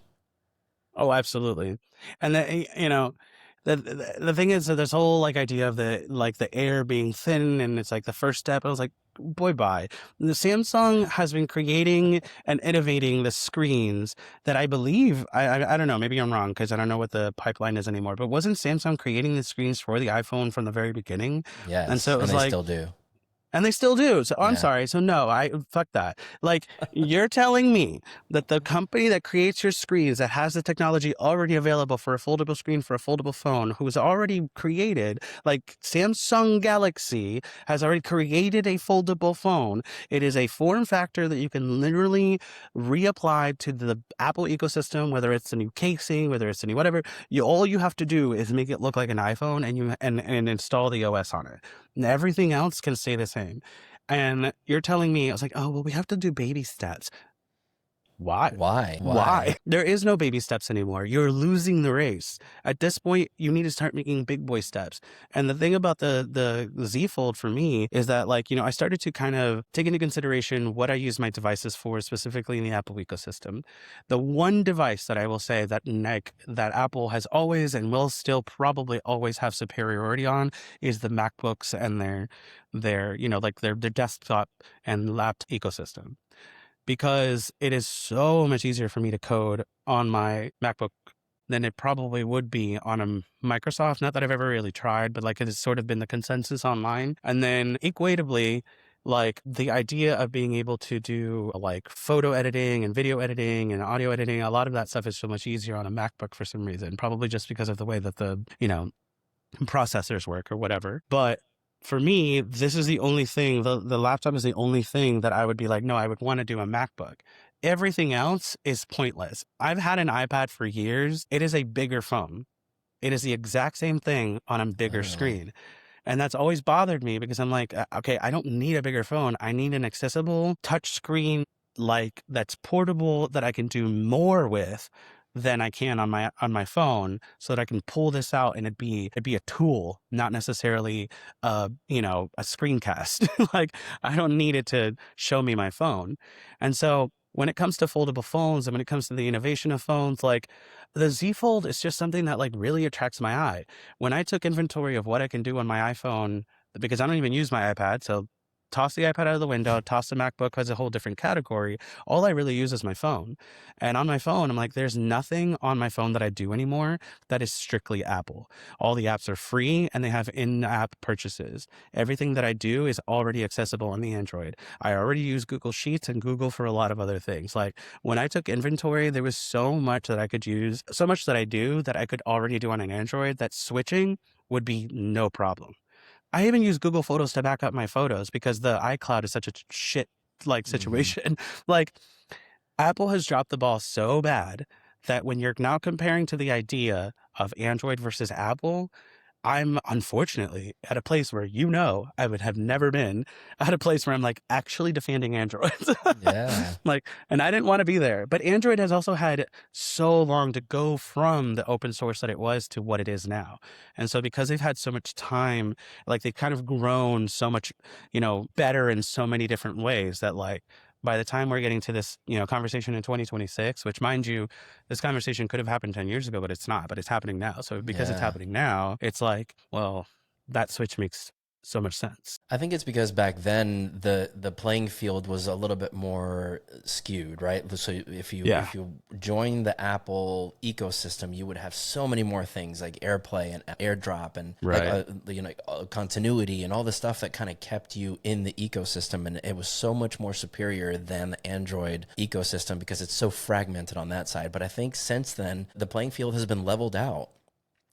Oh, absolutely. And the thing is that this whole like idea of the air being thin, and it's like the first step. I was like, boy, bye. The Samsung has been creating and innovating the screens that I believe, I don't know, maybe I'm wrong because I don't know what the pipeline is anymore, but wasn't Samsung creating the screens for the iPhone from the very beginning? Yes. And so it was they like, still do. and they still do. So I'm Yeah. sorry. So no, fuck that. Like, you're telling me that the company that creates your screens, that has the technology already available for a foldable screen for a foldable phone, who has already created, like Samsung Galaxy has already created a foldable phone. It is a form factor that you can literally reapply to the Apple ecosystem, whether it's a new casing, whether it's a new whatever. All you have to do is make it look like an iPhone, and install the OS on it. And everything else can stay the same. And you're telling me, I was like, oh, well, we have to do baby steps. Why? Why? There is no baby steps anymore. You're losing the race. At this point, you need to start making big boy steps. And the thing about the Z Fold for me is that, like, I started to kind of take into consideration what I use my devices for, specifically in the Apple ecosystem. The one device that I will say that that Apple has always and will still probably always have superiority on is the MacBooks and their desktop and laptop ecosystem. Because it is so much easier for me to code on my MacBook than it probably would be on a Microsoft. Not that I've ever really tried, but like it has sort of been the consensus online. And then equatably, like the idea of being able to do like photo editing and video editing and audio editing, a lot of that stuff is so much easier on a MacBook for some reason, probably just because of the way that the, processors work or whatever. But for me, this is the only thing, the laptop is the only thing that I would be like, no, I would want to do a MacBook. Everything else is pointless. I've had an iPad for years. It is a bigger phone. It is the exact same thing on a bigger screen. And that's always bothered me because I'm like, okay, I don't need a bigger phone. I need an accessible touch screen, like that's portable, that I can do more with than I can on my phone, so that I can pull this out and it'd be a tool, not necessarily a screencast. Like, I don't need it to show me my phone. And so when it comes to foldable phones and when it comes to the innovation of phones, like the Z Fold is just something that like really attracts my eye. When I took inventory of what I can do on my iPhone, because I don't even use my iPad, so toss the iPad out of the window, toss the MacBook as a whole different category. All I really use is my phone. And on my phone, I'm like, there's nothing on my phone that I do anymore that is strictly Apple. All the apps are free and they have in-app purchases. Everything that I do is already accessible on the Android. I already use Google Sheets and Google for a lot of other things. Like when I took inventory, there was so much that I could use, so much that I do that I could already do on an Android, that switching would be no problem. I even use Google Photos to back up my photos because the iCloud is such a shit like situation. Like Apple has dropped the ball so bad that when you're now comparing to the idea of Android versus Apple, I'm unfortunately at a place where I would have never been at a place where I'm like actually defending Android. Yeah. Like, and I didn't want to be there. But Android has also had so long to go from the open source that it was to what it is now. And so because they've had so much time, like they've kind of grown so much, better in so many different ways that like by the time we're getting to this, conversation in 2026, which mind you, this conversation could have happened 10 years ago, but it's not, but it's happening now. So because it's Yeah. happening now, it's like, well, that switch makes so much sense. I think it's because back then the playing field was a little bit more skewed, right? So Yeah. if you join the Apple ecosystem, you would have so many more things like AirPlay and AirDrop and Right. continuity and all the stuff that kind of kept you in the ecosystem, and it was so much more superior than the Android ecosystem because it's so fragmented on that side. But I think since then the playing field has been leveled out.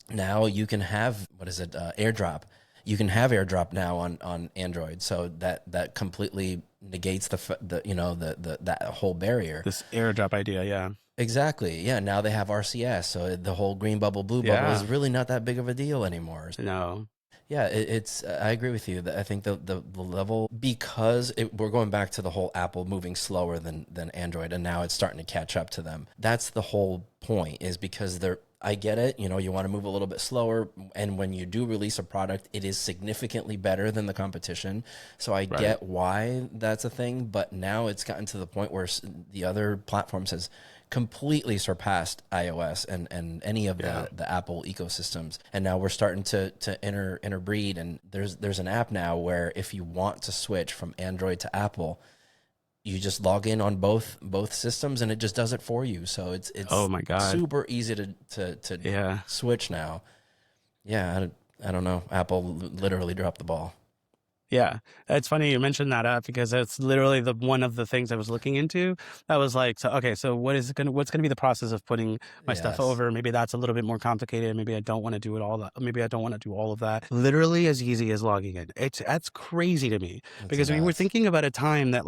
Now you can have AirDrop. You can have AirDrop now on Android, so that completely negates that whole barrier. This airdrop idea. Yeah. Exactly. Yeah. Now they have RCS, so the whole green bubble, blue bubble is Yeah. really not that big of a deal anymore. No. Yeah, it's. I agree with you. I think the level, because we're going back to the whole Apple moving slower than Android, and now it's starting to catch up to them. That's the whole point, is because they're. I get it. You know, you want to move a little bit slower, and when you do release a product, it is significantly better than the competition. So I get why that's a thing, but now it's gotten to the point where the other platforms has completely surpassed iOS and any of the Apple ecosystems. And now we're starting to interbreed, and there's an app now where if you want to switch from Android to Apple, you just log in on both systems and it just does it for you. So it's Oh my God. super easy to switch now. Yeah, I don't know. Apple literally dropped the ball. Yeah, it's funny you mentioned that app because it's literally one of the things I was looking into. I was like, so okay, so what's gonna be the process of putting my stuff Yes. over? Maybe that's a little bit more complicated. Maybe I don't want to do it all that. Maybe I don't want to do all of that. Literally as easy as logging in. That's crazy to me because we were nuts. thinking about a time that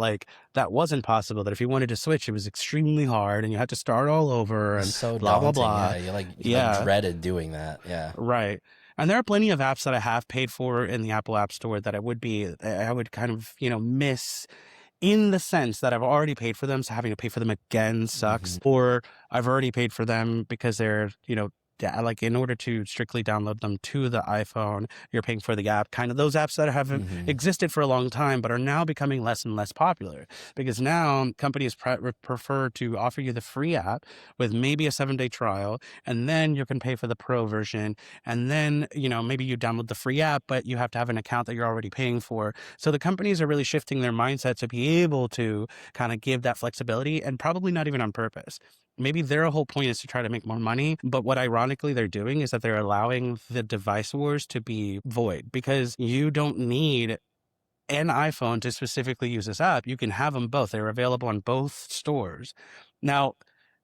that wasn't possible. That if you wanted to switch, it was extremely hard and you had to start all over and So blah blah daunting. blah. Yeah, you dreaded doing that. Yeah. Right. And there are plenty of apps that I have paid for in the Apple App Store that I would kind of, miss in the sense that I've already paid for them. So having to pay for them again sucks. Or I've already paid for them because they're, like in order to strictly download them to the iPhone, you're paying for the app. Kind of those apps that have existed for a long time, but are now becoming less and less popular because now companies prefer to offer you the free app with maybe a 7-day trial, and then you can pay for the pro version. And then, maybe you download the free app, but you have to have an account that you're already paying for. So the companies are really shifting their mindset to be able to kind of give that flexibility, and probably not even on purpose. Maybe their whole point is to try to make more money, but what ironically they're doing is that they're allowing the device wars to be void because you don't need an iPhone to specifically use this app. You can have them both. They're available on both stores. Now,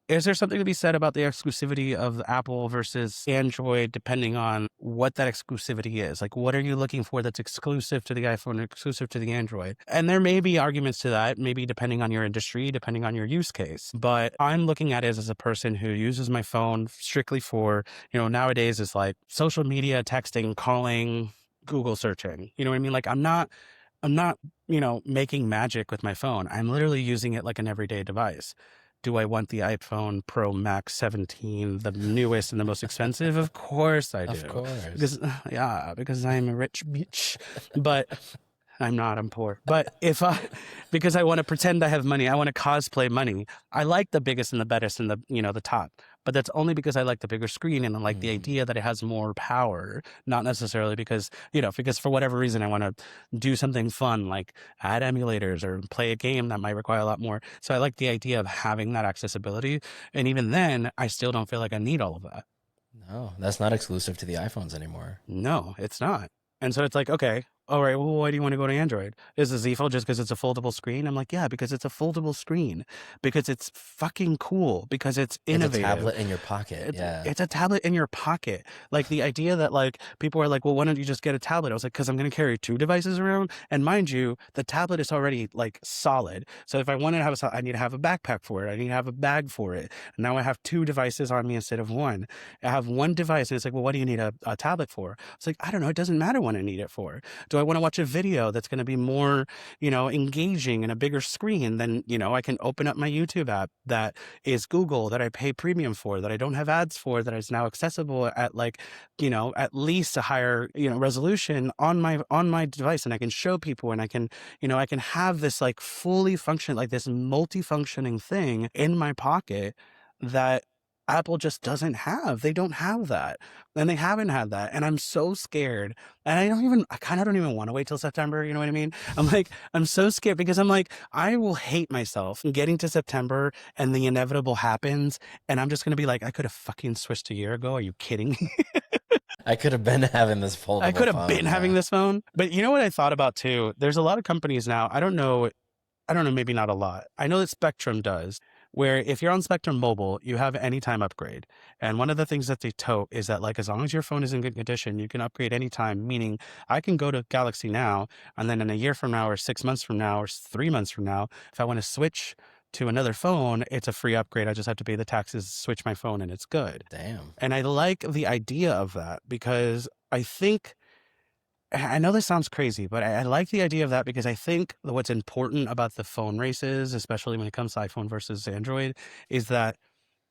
is there something to be said about the exclusivity of Apple versus Android, depending on what that exclusivity is? Like, what are you looking for that's exclusive to the iPhone, exclusive to the Android? And there may be arguments to that, maybe depending on your industry, depending on your use case. But I'm looking at it as a person who uses my phone strictly for, nowadays it's like social media, texting, calling, Google searching. You know what I mean? Like, I'm not, making magic with my phone. I'm literally using it like an everyday device. Do I want the iPhone Pro Max 17, the newest and the most expensive? Of course I do. Of course. Because I'm a rich bitch. But I'm not, I'm poor. But because I want to pretend I have money, I want to cosplay money. I like the biggest and the best and the top. But that's only because I like the bigger screen and I like the idea that it has more power, not necessarily because for whatever reason I want to do something fun like add emulators or play a game that might require a lot more. So I like the idea of having that accessibility. And even then, I still don't feel like I need all of that. No, that's not exclusive to the iPhones anymore. No, it's not. And so it's like, okay, all right, well, why do you want to go to Android? Is the Z Fold just because it's a foldable screen? I'm like, yeah, because it's a foldable screen, because it's fucking cool, because it's innovative. It's a tablet in your pocket. It's a tablet in your pocket. Like the idea that like people are like, well, why don't you just get a tablet? I was like, because I'm going to carry 2 devices around. And mind you, the tablet is already like solid. So if I want to have I need to have a backpack for it. I need to have a bag for it. And now I have 2 devices on me instead of 1. I have 1 device and it's like, well, what do you need a tablet for? It's like, I don't know. It doesn't matter what I need it for. Do I want to watch a video that's going to be more, engaging and a bigger screen? Then, I can open up my YouTube app that is Google, that I pay premium for, that I don't have ads for, that is now accessible at like, at least a higher, resolution on my device. And I can show people and I can have this like fully function, like this multifunctioning thing in my pocket that Apple just doesn't have. They don't have that. And they haven't had that. And I'm so scared. And I kind of don't even want to wait till September. You know what I mean? I'm like, I'm so scared because I'm like, I will hate myself getting to September and the inevitable happens. And I'm just going to be like, I could have fucking switched a year ago. Are you kidding me? I could have been having this foldable I could have phone, been having this phone. But you know what I thought about too? There's a lot of companies now. I don't know, maybe not a lot. I know that Spectrum does, where if you're on Spectrum Mobile, you have anytime upgrade. And one of the things that they tote is that, like, as long as your phone is in good condition, you can upgrade anytime, meaning I can go to Galaxy now, and then in a year from now, or 6 months from now, or 3 months from now, if I want to switch to another phone, it's a free upgrade. I just have to pay the taxes, switch my phone, and it's good. Damn. And I like the idea of that because I know this sounds crazy, but I like the idea of that because I think that what's important about the phone races, especially when it comes to iPhone versus Android, is that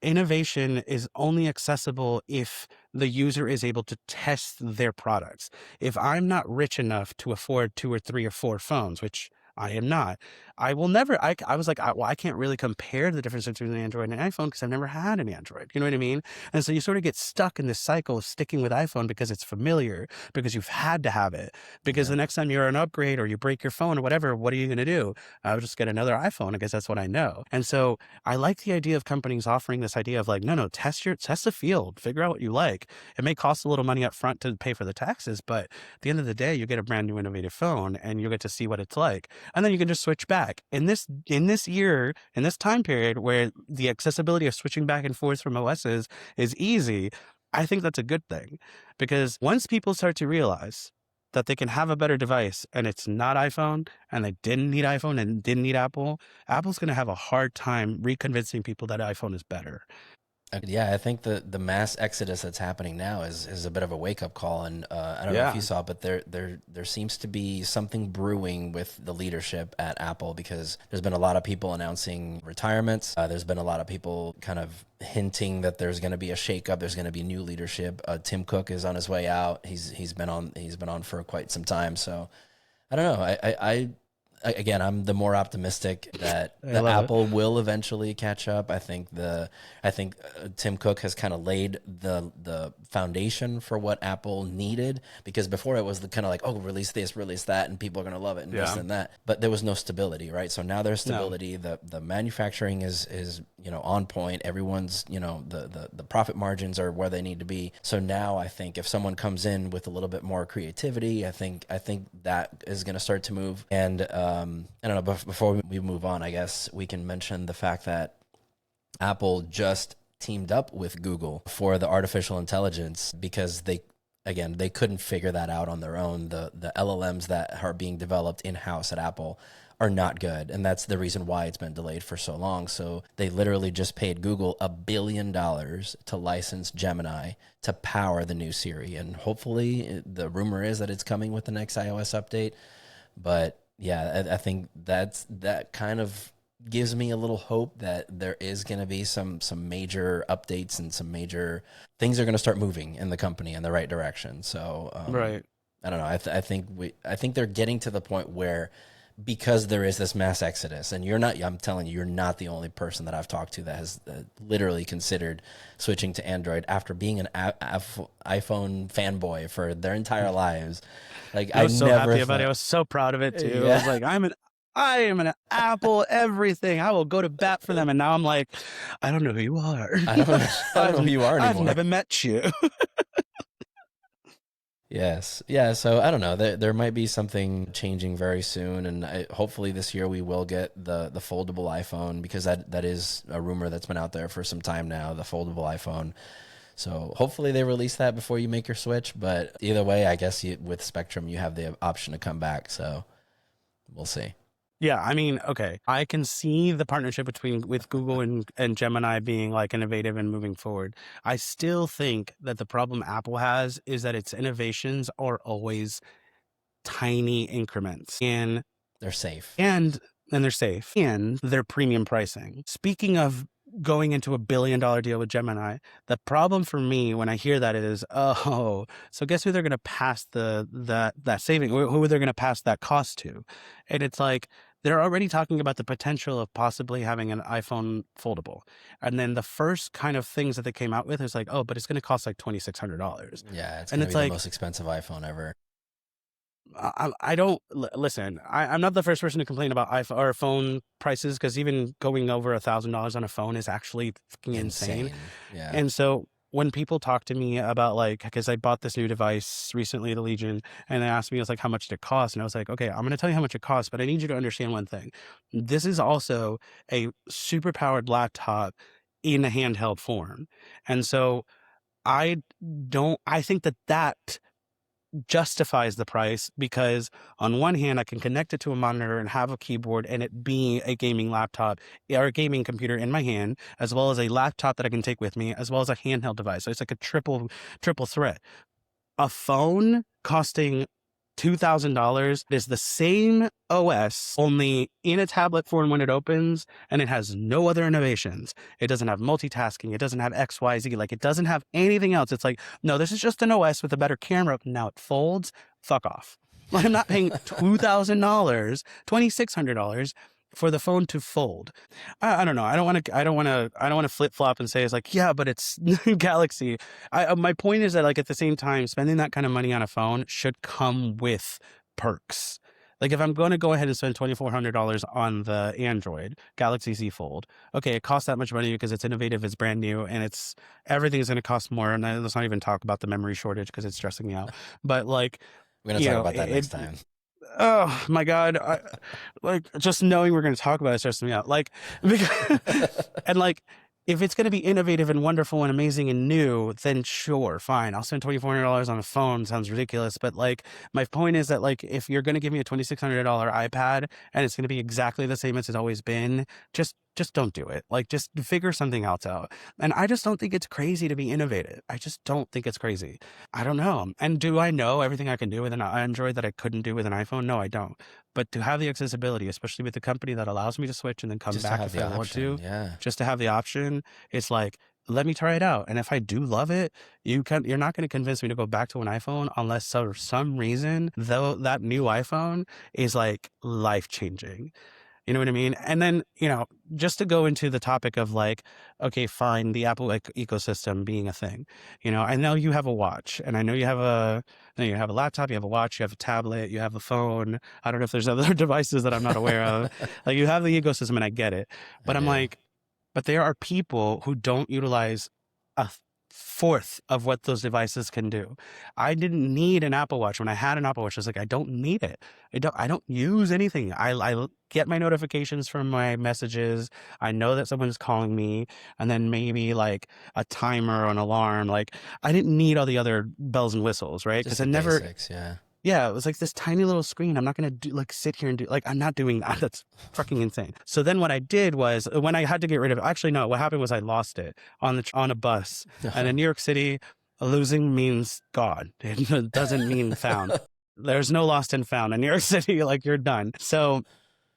innovation is only accessible if the user is able to test their products. If I'm not rich enough to afford 2 or 3 or 4 phones, which I am not, I will never, I was like, I can't really compare the difference between an Android and an iPhone because I've never had an Android. You know what I mean? And so you sort of get stuck in this cycle of sticking with iPhone because it's familiar, because you've had to have it, because the next time you're an upgrade or you break your phone or whatever, what are you going to do? I'll just get another iPhone because that's what I know. And so I like the idea of companies offering this idea of like, no, test the field, figure out what you like. It may cost a little money up front to pay for the taxes, but at the end of the day, you get a brand new innovative phone and you get to see what it's like. And then you can just switch back. In this year, in this time period where the accessibility of switching back and forth from OSs is easy, I think that's a good thing. Because once people start to realize that they can have a better device and it's not iPhone and they didn't need iPhone and didn't need Apple, Apple's going to have a hard time reconvincing people that iPhone is better. Yeah, I think the mass exodus that's happening now is a bit of a wake up call, and I don't know if you saw, but there seems to be something brewing with the leadership at Apple because there's been a lot of people announcing retirements. There's been a lot of people kind of hinting that there's going to be a shakeup. There's going to be new leadership. Tim Cook is on his way out. He's been on for quite some time. So I don't know. Again, I'm the more optimistic that Apple will eventually catch up. I think Tim Cook has kind of laid the foundation for what Apple needed, because before it was the kind of like, oh, release this, release that, and people are going to love it and this and that. But there was no stability, right? So now there's stability. No. The manufacturing is on point. Everyone's the profit margins are where they need to be. So now I think if someone comes in with a little bit more creativity, I think that is going to start to move. And I don't know, before we move on, I guess we can mention the fact that Apple just teamed up with Google for the artificial intelligence because they couldn't figure that out on their own. The LLMs that are being developed in-house at Apple are not good, and that's the reason why it's been delayed for so long. So they literally just paid Google $1 billion to license Gemini to power the new Siri, and hopefully the rumor is that it's coming with the next iOS update. But yeah, I think that kind of gives me a little hope that there is going to be some major updates and some major things are going to start moving in the company in the right direction. So right, I don't know. I think they're getting to the point where, because there is this mass exodus, and I'm telling you, you're not the only person that I've talked to that has literally considered switching to Android after being an iPhone fanboy for their entire lives. Like, I was so happy about it. I was so proud of it too. Yeah. I was like, I am an Apple everything. I will go to bat for them. And now I'm like, I don't know who you are. I don't know who you are anymore. I've never met you. Yes. Yeah. So I don't know. There might be something changing very soon, and hopefully this year we will get the foldable iPhone, because that is a rumor that's been out there for some time now. The foldable iPhone. So hopefully they release that before you make your switch. But either way, I guess with Spectrum you have the option to come back. So we'll see. Yeah, I mean, okay, I can see the partnership with Google and Gemini being like innovative and moving forward. I still think that the problem Apple has is that its innovations are always tiny increments, and they're safe. And they're safe, and they're premium pricing. Speaking of going into $1 billion deal with Gemini, the problem for me when I hear that is, oh, so guess who they're going to pass that saving, who they're going to pass that cost to? And it's like, they're already talking about the potential of possibly having an iPhone foldable. And then the first kind of things that they came out with is like, oh, but it's going to cost like $2,600. Yeah, it's And gonna it's be the like, most expensive iPhone ever. I don't listen. I'm not the first person to complain about iPhone or phone prices, because even going over $1,000 on a phone is actually fucking insane. Insane. Yeah. And so when people talk to me about, like, because I bought this new device recently, the Legion, and they asked me, I was like, how much did it cost? And I was like, okay, I'm going to tell you how much it costs, but I need you to understand one thing. This is also a super powered laptop in a handheld form. And so I think that justifies the price, because on one hand I can connect it to a monitor and have a keyboard and it be a gaming laptop or a gaming computer in my hand, as well as a laptop that I can take with me, as well as a handheld device. So it's like a triple threat. A phone costing $2,000 is the same OS, only in a tablet form when it opens, and it has no other innovations. It doesn't have multitasking. It doesn't have XYZ. Like, it doesn't have anything else. It's like, no, this is just an OS with a better camera. Now it folds. Fuck off. Like, I'm not paying $2,000, $2,600 for the phone to fold. I don't know. I don't want to flip flop and say it's like, yeah, but it's Galaxy. My point is that, like, at the same time, spending that kind of money on a phone should come with perks. Like, if I'm going to go ahead and spend $2,400 on the Android Galaxy Z Fold, okay, it costs that much money because it's innovative, it's brand new, and everything is going to cost more. And let's not even talk about the memory shortage, because it's stressing me out. But, like, We're gonna talk about that next time. oh my God. Like, just knowing we're going to talk about it stresses me out. Like, and like, if it's going to be innovative and wonderful and amazing and new, then sure, fine. I'll spend $2,400 on a phone. Sounds ridiculous. But, like, my point is that, like, if you're going to give me a $2,600 iPad and it's going to be exactly the same as it's always been, just don't do it. Like, just figure something else out. And I just don't think it's crazy to be innovative. I just don't think it's crazy. I don't know. And do I know everything I can do with an Android that I couldn't do with an iPhone? No, I don't. But to have the accessibility, especially with the company that allows me to switch and then come Just to back have if the I want to, option. Yeah. just to have the option, it's like, let me try it out. And if I do love it, you're not going to convince me to go back to an iPhone unless for some reason, though, that new iPhone is like life changing. You know what I mean? And then, just to go into the topic of, like, okay, fine, the Apple ecosystem being a thing. I know you have a watch, and I know you have a laptop, you have a watch, you have a tablet, you have a phone. I don't know if there's other devices that I'm not aware of. Like, you have the ecosystem, and I get it. But I'm do. like, but there are people who don't utilize a fourth of what those devices can do. I didn't need an Apple Watch. When I had an Apple Watch, I was like, I don't need it. I don't use anything. I get my notifications from my messages. I know that someone's calling me, and then maybe like a timer or an alarm. Like, I didn't need all the other bells and whistles, right? Just Because the I never. basics, yeah. Yeah, it was like this tiny little screen. I'm not going to sit here and like, I'm not doing that. That's fucking insane. So then what I did was, when I had to get rid of it, actually, no, what happened was I lost it on a bus. And in New York City, losing means God. It doesn't mean found. There's no lost and found in New York City. Like, you're done. So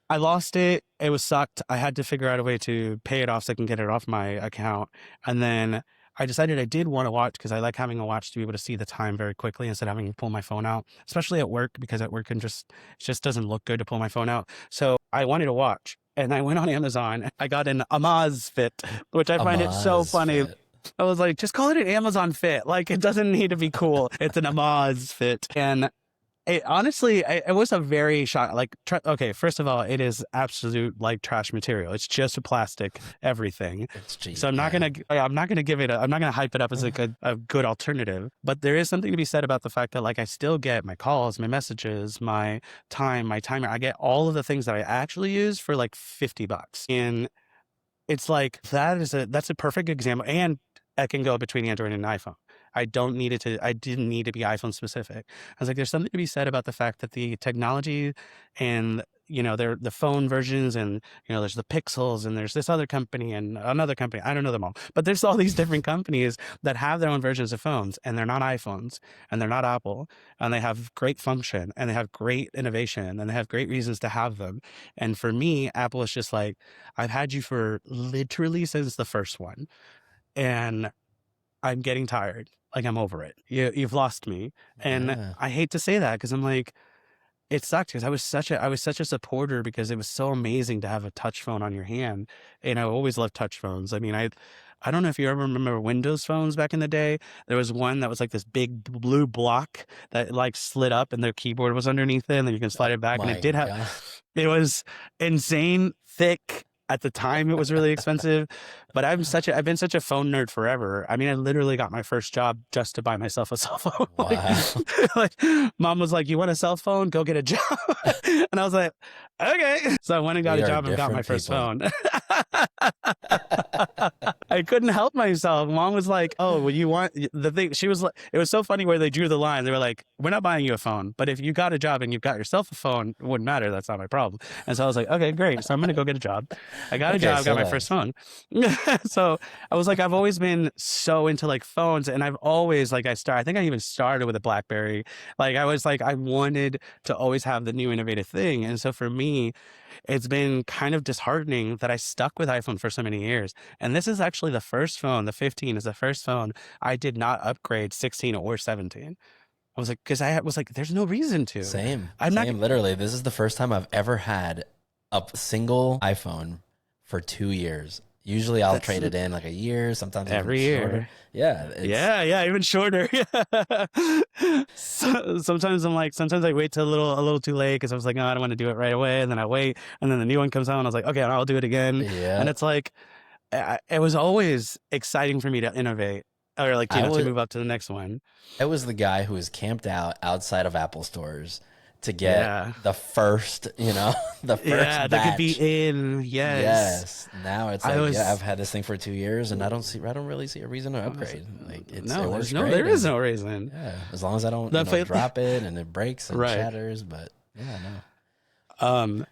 I lost it. It was sucked. I had to figure out a way to pay it off so I can get it off my account. And then I decided I did want to watch, because I like having a watch to be able to see the time very quickly instead of having to pull my phone out, especially at work, because at work it just doesn't look good to pull my phone out. So I wanted to watch, and I went on Amazon. I got an Amaz Fit, which I find it so funny. Fit. I was like, just call it an Amazon Fit. Like, it doesn't need to be cool. It's an Amaz Fit. And honestly, it was a very shock. Like, okay, first of all, it is absolute like trash material. It's just a plastic everything. It's cheap. So I'm not gonna hype it up as like a good alternative. But there is something to be said about the fact that, like, I still get my calls, my messages, my time, my timer. I get all of the things that I actually use for like $50, and it's like that's a perfect example. And I can go between Android and iPhone. I didn't need to be iPhone specific. I was like, there's something to be said about the fact that the technology and, the phone versions, and, there's the Pixels, and there's this other company and another company. I don't know them all, but there's all these different companies that have their own versions of phones, and they're not iPhones, and they're not Apple, and they have great function, and they have great innovation, and they have great reasons to have them. And for me, Apple is just like, I've had you for literally since the first one, and I'm getting tired. Like, I'm over it. You've lost me. And Yeah. I hate to say that, because I'm like, it sucked because I was such a supporter because it was so amazing to have a touch phone on your hand, and I always loved touch phones. I mean, I don't know if you ever remember Windows phones back in the day. There was one that was like this big blue block that like slid up, and their keyboard was underneath it, and then you can slide it back, and My it did have God. it was insane thick. At the time, it was really expensive, but I've been such a phone nerd forever. I mean, I literally got my first job just to buy myself a cell phone. Wow. Like, mom was like, "You want a cell phone? Go get a job." And I was like, "Okay." So I went and got We a are job and got my different first people. phone. I couldn't help myself. Mom was like, "Oh, well, you want the thing?" She was like, it was so funny where they drew the line. They were like, "We're not buying you a phone, but if you got a job and you got yourself a phone, it wouldn't matter. That's not my problem." And so I was like, "Okay, great." So I'm gonna go get a job. I got a Okay, job, so got my first phone. So I was like, I've always been so into like phones, and I've always like I think I even started with a BlackBerry. Like I was like I wanted to always have the new innovative thing, and so for me, it's been kind of disheartening that I stuck with iPhone for so many years. And this is actually the first phone. The 15 is the first phone I did not upgrade 16 or 17. I was like, because I was like, there's no reason to. Same, I'm not. same. Literally, this is the first time I've ever had a single iPhone for 2 years. Usually I'll That's trade it in like a year, sometimes even every shorter. year. Yeah, Yeah, even shorter. So, sometimes I wait till a little too late because I was like, no, I don't want to do it right away, and then I wait, and then the new one comes out, and I was like, okay, I'll do it again, and yeah. it's like, it was always exciting for me to innovate or like I to was move up to the next one. I was the guy who was camped out outside of Apple stores to get Yeah, the first, the yeah, first that could be batch. in. Yes, Yes. Now it's I like, yeah, was. I've had this thing for 2 years and I don't really see a reason to I was upgrade. Like it no, works there great is and no reason. yeah, as long as I don't, The fa- drop it and it breaks and right. shatters, but yeah, no. Um,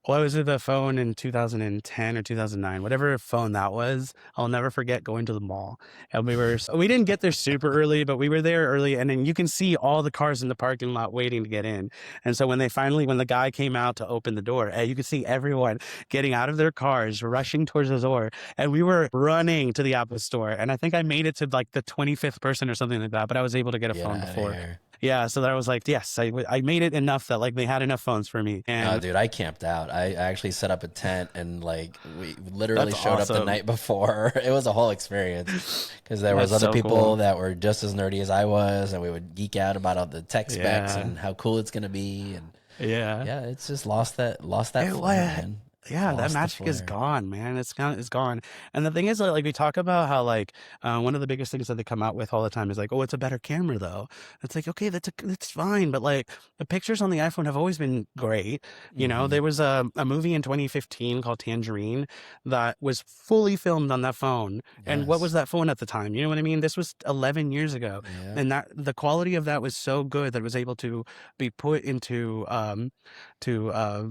Well, I was with a phone in 2010 or 2009, whatever phone that was. I'll never forget going to the mall. And we didn't get there super early, but we were there early. And then you can see all the cars in the parking lot waiting to get in. And so when the guy came out to open the door, you could see everyone getting out of their cars, rushing towards the door. And we were running to the Apple store. And I think I made it to like the 25th person or something like that, but I was able to get a Get phone out of before. here. Yeah. So that I was like, yes, I made it enough that like they had enough phones for me. No, And dude, I camped out. I actually set up a tent and like we literally that's showed up the awesome. night before. It was a whole experience because there was That's other so people cool. that were just as nerdy as I was, and we would geek out about all the tech specs Yeah. and how cool it's gonna be. And Yeah. yeah, it's just lost that It flair, was. man. Yeah, that Lost the magic is flair. gone, man. It's gone. And the thing is, like we talk about how like one of the biggest things that they come out with all the time is like, oh, it's a better camera though. It's like, okay, that's fine, but like the pictures on the iPhone have always been great. You know, Hmm. there was a movie in 2015 called Tangerine that was fully filmed on that phone. And what was Yes. that phone at the time? You know what I mean? This was 11 years ago, Yeah. and that the quality of that was so good that it was able to be put into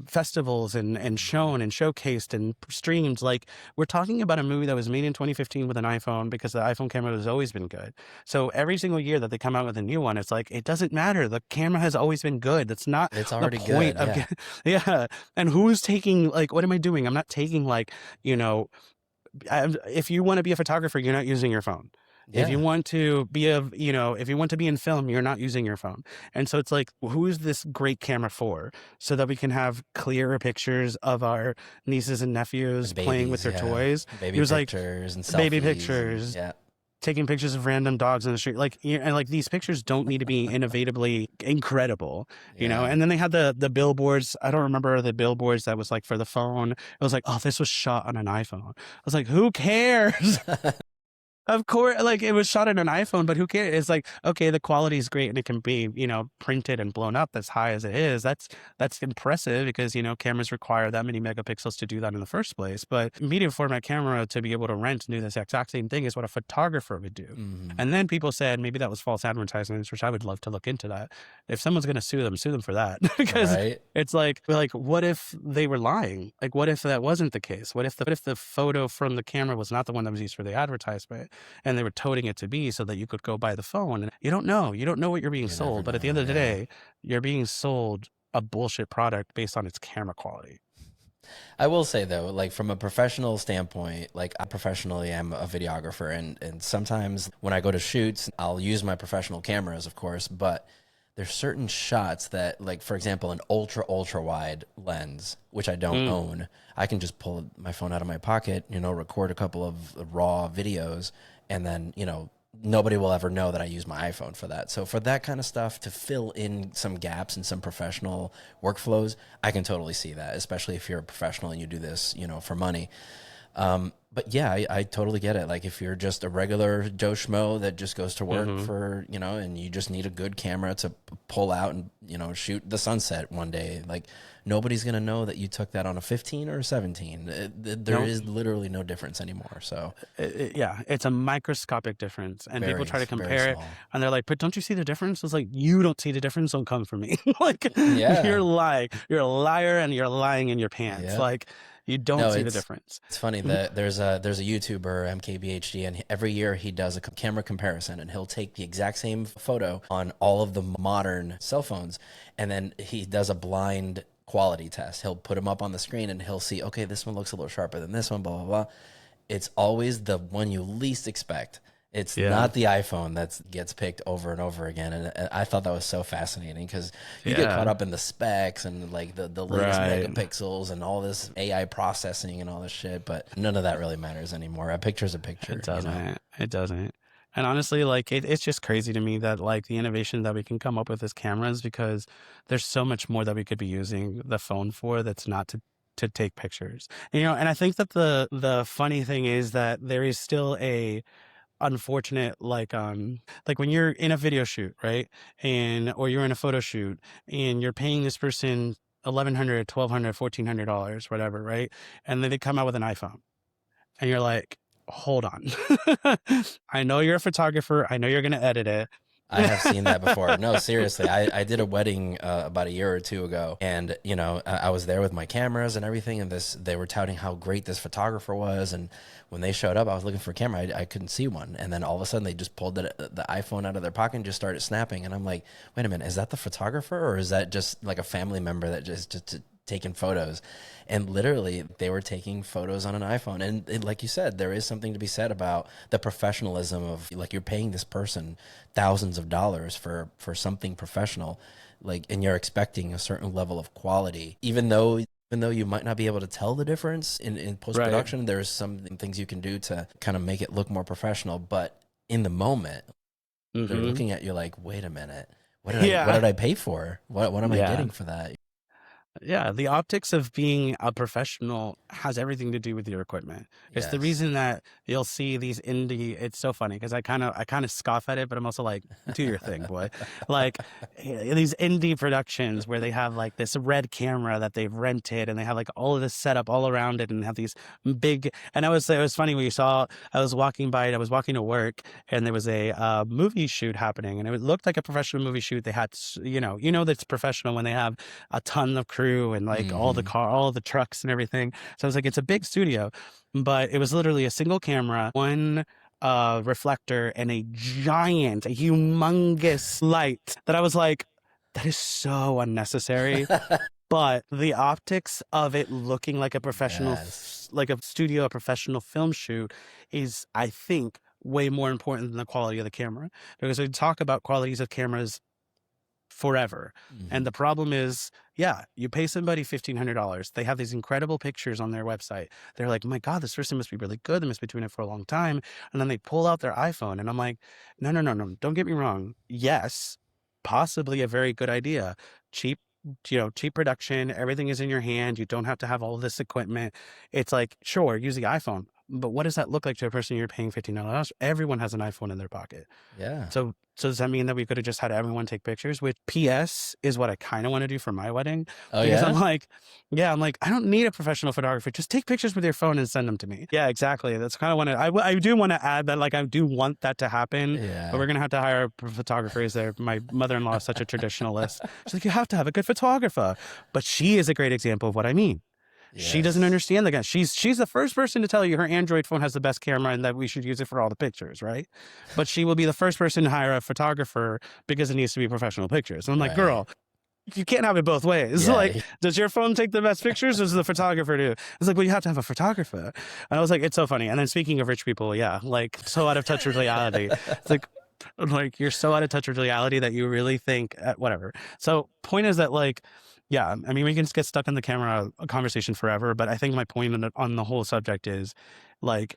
festivals and shown and showcased and streamed. Like we're talking about a movie that was made in 2015 with an iPhone because the iPhone camera has always been good. So every single year that they come out with a new one, it's like it doesn't matter. The camera has always been good. That's not It's the already point good. of Yeah. yeah. And who's taking like what am I doing? I'm not taking like you know if you want to be a photographer, you're not using your phone. If you Yeah. want to be if you want to be in film, you're not using your phone. And so it's like, who's this great camera for? So that we can have clearer pictures of our nieces and nephews And playing with babies, their yeah. toys. It Baby was like pictures and baby selfies and pictures, yeah. taking pictures of random dogs in the street. Like, and like these pictures don't need to be innovatively incredible, Yeah. And then they had the billboards. I don't remember the billboards that was like for the phone. It was like, oh, this was shot on an iPhone. I was like, who cares? Of course, like it was shot on an iPhone, but who cares? It's like, okay, the quality is great and it can be, printed and blown up as high as it is. That's impressive because, cameras require that many megapixels to do that in the first place. But medium format camera to be able to rent and do this exact same thing is what a photographer would do. Hmm. And then people said maybe that was false advertisements, which I would love to look into that. If someone's going to sue them for that. Because Right. it's like, what if they were lying? Like, what if that wasn't the case? What if the photo from the camera was not the one that was used for the advertisement? And they were toting it to be so that you could go buy the phone. And you don't know. You don't know what you're being You never sold. But at the end know. of the Yeah. day, you're being sold a bullshit product based on its camera quality. I will say though, like from a professional standpoint, like I professionally am a videographer and sometimes when I go to shoots, I'll use my professional cameras, of course, but there's certain shots that, like, for example, an ultra wide lens, which I don't own. I can just pull my phone out of my pocket, record a couple of raw videos, and then, nobody will ever know that I use my iPhone for that. So for that kind of stuff, to fill in some gaps in some professional workflows, I can totally see that, especially if you're a professional and you do this, for money. But yeah, I totally get it. Like, if you're just a regular Joe Schmo that just goes to work for, and you just need a good camera to pull out and, shoot the sunset one day, like, nobody's going to know that you took that on a 15 or a 17. There is literally no difference anymore. So yeah, it's a microscopic difference. And people try to compare it small. and they're like, but don't you see the difference? It's like, you don't see the difference. Don't come for me. Like, Yeah. you're lying. You're a liar and you're lying in your pants. Yeah. Like, you don't see the difference. It's funny that there's a YouTuber, MKBHD, and every year he does a camera comparison, and he'll take the exact same photo on all of the modern cell phones, and then he does a blind quality test. He'll put them up on the screen, and he'll see, okay, this one looks a little sharper than this one, blah, blah, blah. It's always the one you least expect. It's not the iPhone that gets picked over and over again. And I thought that was so fascinating, because you get caught up in the specs and like the latest megapixels and all this AI processing and all this shit. But none of that really matters anymore. A picture's a picture. It doesn't. It doesn't. And honestly, like, it's just crazy to me that, like, the innovation that we can come up with as cameras, because there's so much more that we could be using the phone for that's not to take pictures. And I think that the funny thing is that there is still a unfortunate, like when you're in a video shoot, right, or you're in a photo shoot and you're paying this person $1,100, $1,200, $1,400, whatever, right, and then they come out with an iPhone and you're like, hold on. I know you're a photographer, I know you're gonna edit it. I have seen that before. No, seriously. I did a wedding about a year or two ago, and I was there with my cameras and everything, and they were touting how great this photographer was, and when they showed up, I was looking for a camera. I couldn't see one, and then all of a sudden they just pulled the iPhone out of their pocket and just started snapping, and I'm like, wait a minute, is that the photographer, or is that just like a family member that just taking photos? And literally they were taking photos on an iPhone. And like you said, there is something to be said about the professionalism of, like, you're paying this person thousands of dollars for something professional, like, and you're expecting a certain level of quality, even though you might not be able to tell the difference in post-production. There's some things you can do to kind of make it look more professional, but in the moment they're looking at you like, wait a minute, what did I pay for? What am I getting for that? Yeah, the optics of being a professional has everything to do with your equipment. It's the reason that you'll see these indie. It's so funny because I kind of scoff at it, but I'm also like, do your thing, boy. Like, these indie productions where they have like this red camera that they've rented, and they have like all of this setup all around it, and have these big. And it was funny when you saw. I was walking to work, and there was a movie shoot happening, and it looked like a professional movie shoot. They had, that's professional when they have a ton of crew and like all the trucks and everything. So I was like, it's a big studio, but it was literally a single camera, one reflector, and a humongous light that I was like, that is so unnecessary. But the optics of it looking like a professional, like a studio, a professional film shoot is, I think, way more important than the quality of the camera, because we talk about qualities of cameras forever. And the problem is, you pay somebody $1,500. They have these incredible pictures on their website. They're like, my God, this person must be really good. They must be doing it for a long time. And then they pull out their iPhone, and I'm like, no. Don't get me wrong. Yes, possibly a very good idea. Cheap production. Everything is in your hand. You don't have to have all this equipment. It's like, sure, use the iPhone. But what does that look like to a person you're paying $1,500? Everyone has an iPhone in their pocket. Yeah. So does that mean that we could have just had everyone take pictures? Which, PS, is what I kind of want to do for my wedding. Oh, because yeah? I'm like, I don't need a professional photographer. Just take pictures with your phone and send them to me. Yeah, exactly. That's kind of what I do want to add that, like, I do want that to happen. Yeah. But we're going to have to hire photographers there. My mother-in-law is such a traditionalist. She's like, you have to have a good photographer. But she is a great example of what I mean. She doesn't understand the guy. She's the first person to tell you her Android phone has the best camera and that we should use it for all the pictures, right? But she will be the first person to hire a photographer because it needs to be professional pictures. And I'm like, girl, you can't have it both ways. Like, does your phone take the best pictures, or does the photographer do? It's like, well, you have to have a photographer. And I was like, it's so funny. And then speaking of rich people, like, so out of touch with reality. It's like, Like you're so out of touch with reality that you really think whatever. So point is that like, yeah, I mean, we can just get stuck in the camera conversation forever, but I think my point on the whole subject is like,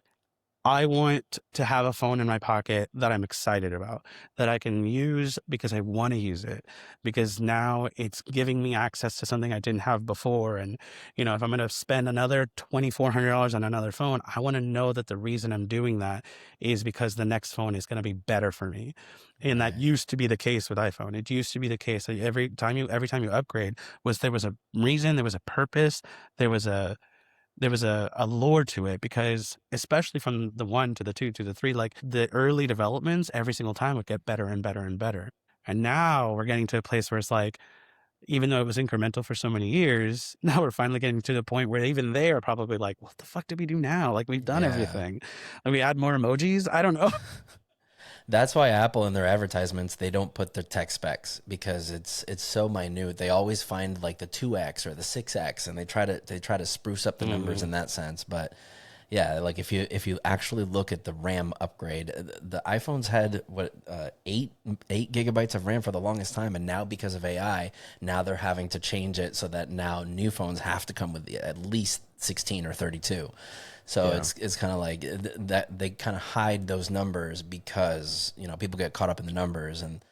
I want to have a phone in my pocket that I'm excited about, that I can use because I want to use it, because now it's giving me access to something I didn't have before. And, you know, if I'm going to spend another $2,400 on another phone, I want to know that the reason I'm doing that is because the next phone is going to be better for me. And that Right. used to be the case with iPhone. It used to be the case that every time you upgrade there was a reason, there was a purpose, there was a lore to it, because especially from the 1 to the 2 to the 3, like the early developments every single time would get better and better and better. And now we're getting to a place where it's like, even though it was incremental for so many years, now we're finally getting to the point where even they are probably like, what the fuck did we do now? Like we've done Yeah. everything. Like we add more emojis. I don't know. That's why Apple in their advertisements, they don't put their tech specs because it's so minute. They always find like the 2x or the 6x, and they try to spruce up the numbers in that sense. But yeah, like if you actually look at the RAM upgrade, the iPhones had what 8 gigabytes of RAM for the longest time, and now because of AI, now they're having to change it so that now new phones have to come with at least 16 or 32. So Yeah. it's kind of like that they kind of hide those numbers because, you know, people get caught up in the numbers, and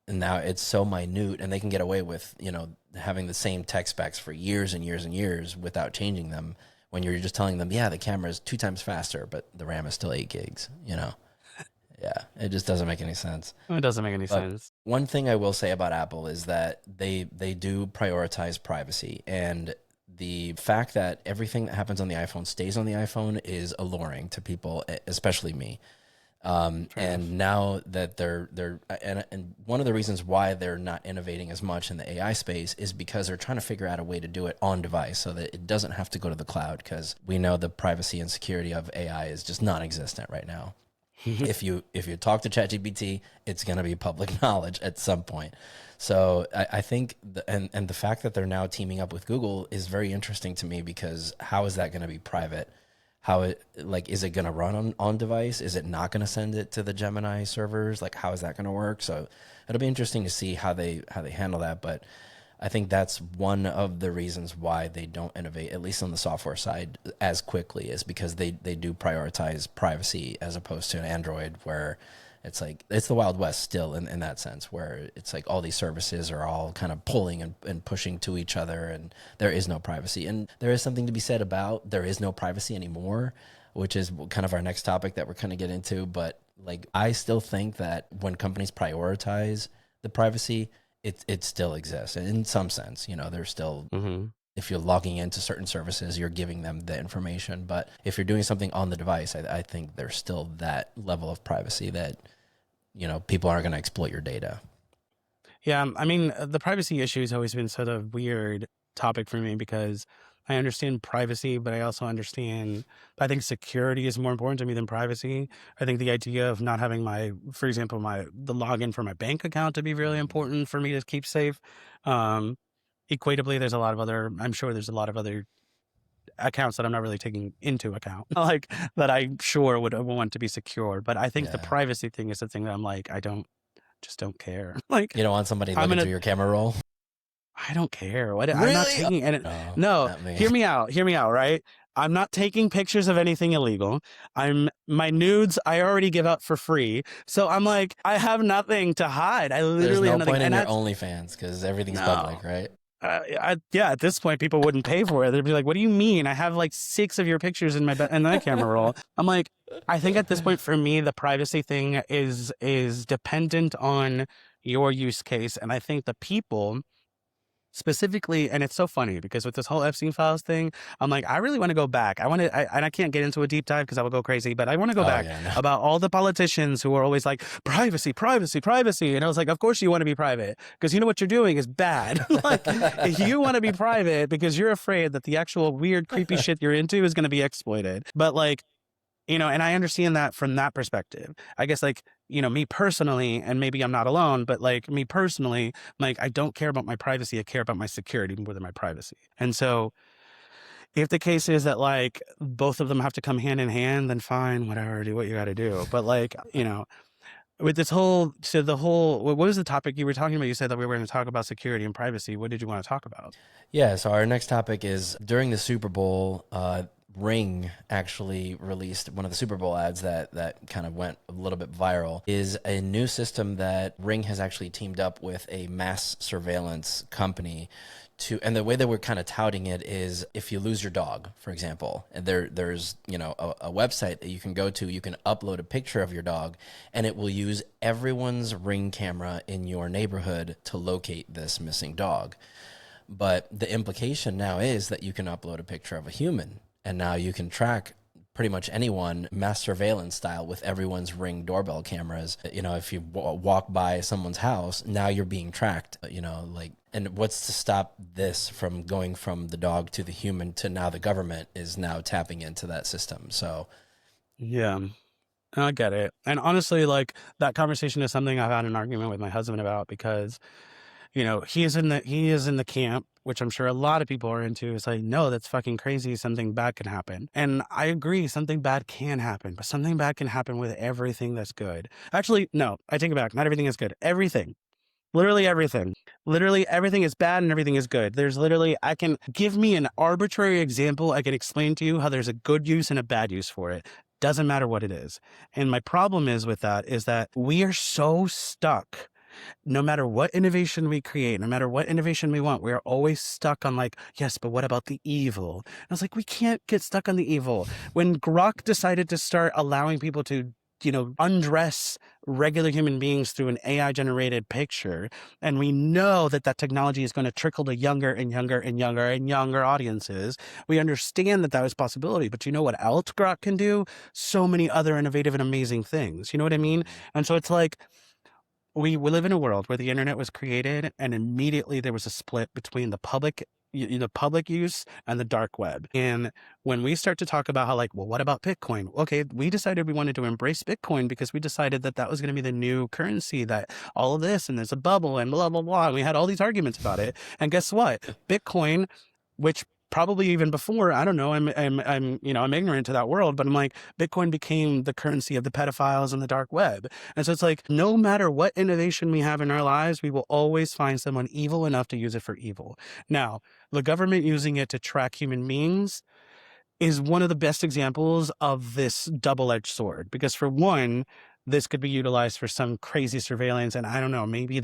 now it's so minute, and they can get away with, you know, having the same tech specs for years and years and years without changing them, when you're just telling them, yeah, the camera is 2 times faster, but the RAM is still 8 gigs, you know? Yeah, it just doesn't make any sense. It doesn't make any But sense. one thing I will say about Apple is that they do prioritize privacy, and the fact that everything that happens on the iPhone stays on the iPhone is alluring to people, especially me. And now that and one of the reasons why they're not innovating as much in the AI space is because they're trying to figure out a way to do it on device so that it doesn't have to go to the cloud, because we know the privacy and security of AI is just non-existent right now. If you talk to ChatGPT, it's going to be public knowledge at some point. So I think and the fact that they're now teaming up with Google is very interesting to me, because how is that going to be private? How it, like, is it going to run on device? Is it not going to send it to the Gemini servers? Like, how is that going to work? So it'll be interesting to see how they handle that. But I think that's one of the reasons why they don't innovate, at least on the software side, as quickly, is because they do prioritize privacy, as opposed to an Android where it's like it's the Wild West still in that sense, where it's like all these services are all kind of pulling and pushing to each other, and there is no privacy. And there is something to be said about there is no privacy anymore, which is kind of our next topic that we're kind of get into. But like, I still think that when companies prioritize the privacy, it still exists in some sense. You know, there's still, if you're logging into certain services, you're giving them the information. But if you're doing something on the device, I think there's still that level of privacy that, you know, people aren't going to exploit your data. Yeah, I mean, the privacy issue has always been sort of weird topic for me, because I understand privacy, but I also understand, I think security is more important to me than privacy. I think the idea of not having for example, the login for my bank account to be really important for me to keep safe. Equatably, I'm sure there's a lot of other accounts that I'm not really taking into account, like that I'm sure would want to be secure. But I think the Yeah. privacy thing is the thing that I'm like, just don't care. Like, You don't want somebody I'm looking gonna through your camera roll? I don't care. I'm not Really? taking any. No, No, not me. hear me out. Hear me out. Right? I'm not taking pictures of anything illegal. My nudes I already give up for free. So I'm like, I have nothing to hide. I There's literally have no nothing. point in And your that's OnlyFans because everything's no. public, right? Yeah, at this point, people wouldn't pay for it. They'd be like, "What do you mean? I have like 6 of your pictures in my camera roll." I'm like, I think at this point, for me, the privacy thing is dependent on your use case, and I think the people specifically, and it's so funny because with this whole Epstein files thing, I'm like, I really want to go back. And I can't get into a deep dive because I would go crazy, but I want to go Oh back yeah, no. about all the politicians who are always like, privacy, privacy, privacy. And I was like, of course you want to be private, because you know what you're doing is bad. Like, you want to be private because you're afraid that the actual weird, creepy shit you're into is going to be exploited. But like, you know, and I understand that from that perspective. I guess, like, you know, me personally, and maybe I'm not alone, but like me personally, like, I don't care about my privacy. I care about my security more than my privacy. And so if the case is that like both of them have to come hand in hand, then fine, whatever, do what you got to do. But like, you know, with this whole, so the whole, what was the topic you were talking about? You said that we were going to talk about security and privacy. What did you want to talk about? Yeah, so our next topic is during the Super Bowl, Ring actually released one of the Super Bowl ads that kind of went a little bit viral, is a new system that Ring has actually teamed up with a mass surveillance company to, and the way that we're kind of touting it is if you lose your dog, for example, and there's, you know, a website that you can go to, you can upload a picture of your dog and it will use everyone's Ring camera in your neighborhood to locate this missing dog. But the implication now is that you can upload a picture of a human, and now you can track pretty much anyone mass surveillance style with everyone's Ring doorbell cameras. You know, if you walk by someone's house, now you're being tracked, you know, like, and what's to stop this from going from the dog to the human to now the government is now tapping into that system. So Yeah, I get it. And honestly, like that conversation is something I've had an argument with my husband about because, you know, he is in the camp, which I'm sure a lot of people are into. It's like, no, that's fucking crazy. Something bad can happen. And I agree, something bad can happen, but something bad can happen with everything that's good. Actually, no, I take it back. Not everything is good. Everything. Literally everything. Literally everything is bad and everything is good. There's literally, I can give me an arbitrary example. I can explain to you how there's a good use and a bad use for it. Doesn't matter what it is. And my problem is with that is that we are so stuck. No matter what innovation we create, no matter what innovation we want, we're always stuck on like, yes, but what about the evil? And I was like, we can't get stuck on the evil. When Grok decided to start allowing people to, you know, undress regular human beings through an AI generated picture, and we know that that technology is going to trickle to younger and younger and younger and younger audiences, we understand that that was a possibility. But you know what else Grok can do? So many other innovative and amazing things. You know what I mean? And so it's like, we live in a world where the internet was created and immediately there was a split between the public use and the dark web. And when we start to talk about how like, well, what about Bitcoin? Okay, we decided we wanted to embrace Bitcoin because we decided that that was going to be the new currency, that all of this, and there's a bubble and blah, blah, blah. And we had all these arguments about it. And guess what? Bitcoin, which probably even before, I don't know, I'm ignorant to that world, but I'm like, Bitcoin became the currency of the pedophiles and the dark web. And so it's like, no matter what innovation we have in our lives, we will always find someone evil enough to use it for evil. Now, the government using it to track human beings is one of the best examples of this double-edged sword, because for one, this could be utilized for some crazy surveillance. And I don't know, maybe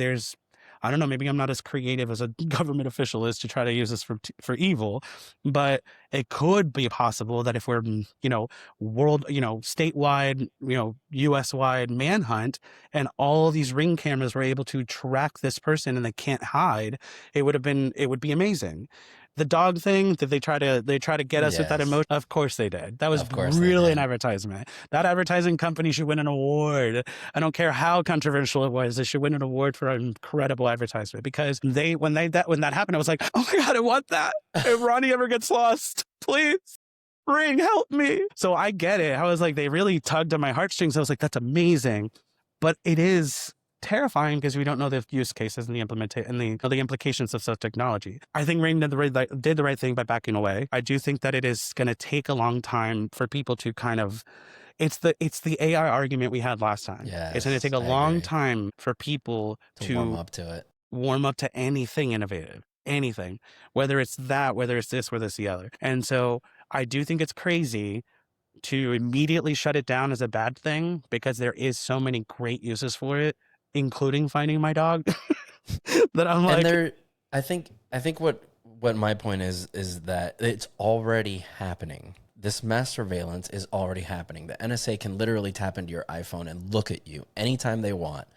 I'm not as creative as a government official is to try to use this for evil, but it could be possible that if we're, you know, statewide, you know, US wide manhunt, and all these Ring cameras were able to track this person and they can't hide, it would be amazing. The dog thing, did they try to get us with that yes, emotion? Of course they did. That was of course they really an did. advertisement. That advertising company should win an award. I don't care how controversial it was. They should win an award for an incredible advertisement, because when that happened, I was like, oh my God, I want that. If Ronnie ever gets lost, please. Ring, help me. So I get it. I was like, they really tugged on my heartstrings. I was like, that's amazing. But it is terrifying because we don't know the use cases and the implications of such technology. I think Ring did the right thing by backing away. I do think that it is going to take a long time for people to kind of, it's the AI argument we had last time. Yes, It's going to take a I long agree. time for people To warm up to it. warm up to anything innovative, anything, whether it's that, whether it's this, whether it's the other. And so I do think it's crazy to immediately shut it down as a bad thing, because there is so many great uses for it, including finding my dog, that I'm like, And there, I think what my point is that it's already happening. This mass surveillance is already happening. The NSA can literally tap into your iPhone and look at you anytime they want.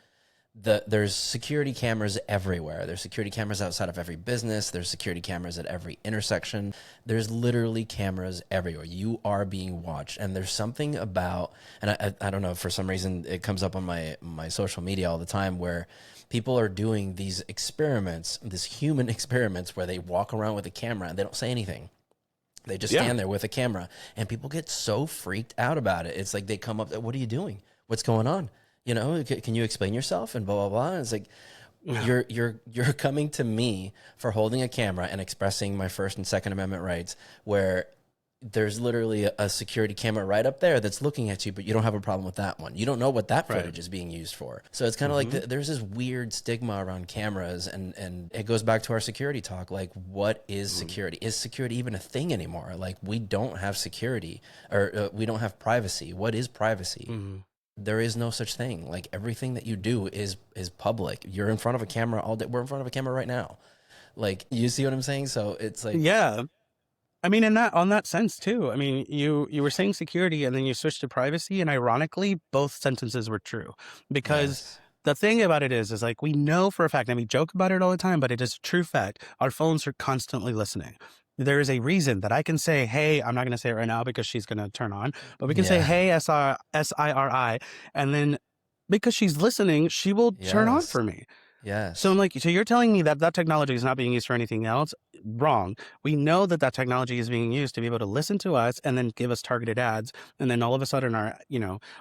There's security cameras everywhere. There's security cameras outside of every business. There's security cameras at every intersection. There's literally cameras everywhere. You are being watched. And there's something about, and I don't know, for some reason it comes up on my social media all the time, where people are doing these experiments, these human experiments, where they walk around with a camera and they don't say anything. They just stand there with a camera, and people get so freaked out about it. It's like they come up, what are you doing? What's going on? You know, can you explain yourself? And blah, blah, blah. And it's like, you're coming to me for holding a camera and expressing my First and Second Amendment rights, where there's literally a security camera right up there that's looking at you, but you don't have a problem with that one. You don't know what that Right. footage is being used for. So it's kind of like there's this weird stigma around cameras, and it goes back to our security talk. Like, what is security? Is security even a thing anymore? Like, we don't have security, or we don't have privacy. What is privacy? There is no such thing. Like, everything that you do is public. You're in front of a camera all day. We're in front of a camera right now. Like, you see what I'm saying? So it's like, Yeah. I mean, in that on that sense too. I mean, you were saying security and then you switched to privacy, and ironically, both sentences were true. Because yes, the thing about it is like we know for a fact, and we joke about it all the time, but it is a true fact. Our phones are constantly listening. There is a reason that I can say, "Hey," I'm not going to say it right now because she's going to turn on, but we can say, yeah, "Hey, SIRI," and then because she's listening, she will turn on yes, for me. So I'm yes. like, so you're telling me that that technology is not being used for anything else? Wrong. We know that that technology is being used to be able to listen to us and then give us targeted ads. And then all of a sudden our,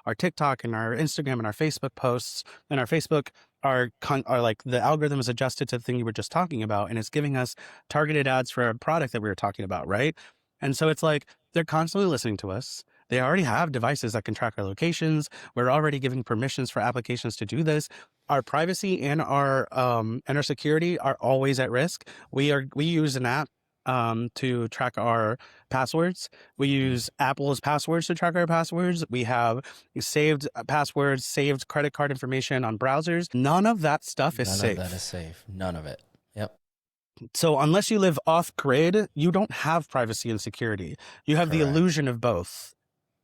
our TikTok and our Instagram and our Facebook posts and our Facebook are like the algorithm is adjusted to the thing you were just talking about. And it's giving us targeted ads for a product that we were talking about. Right. And so it's like, they're constantly listening to us. They already have devices that can track our locations. We're already giving permissions for applications to do this. Our privacy and our security are always at risk. We use an app to track our passwords. We Mm. use Apple's passwords to track our passwords. We have saved passwords, saved credit card information on browsers. None of that stuff is None of that is safe. safe. None of it. Yep. So unless you live off grid, you don't have privacy and security. You have the Correct. illusion of both.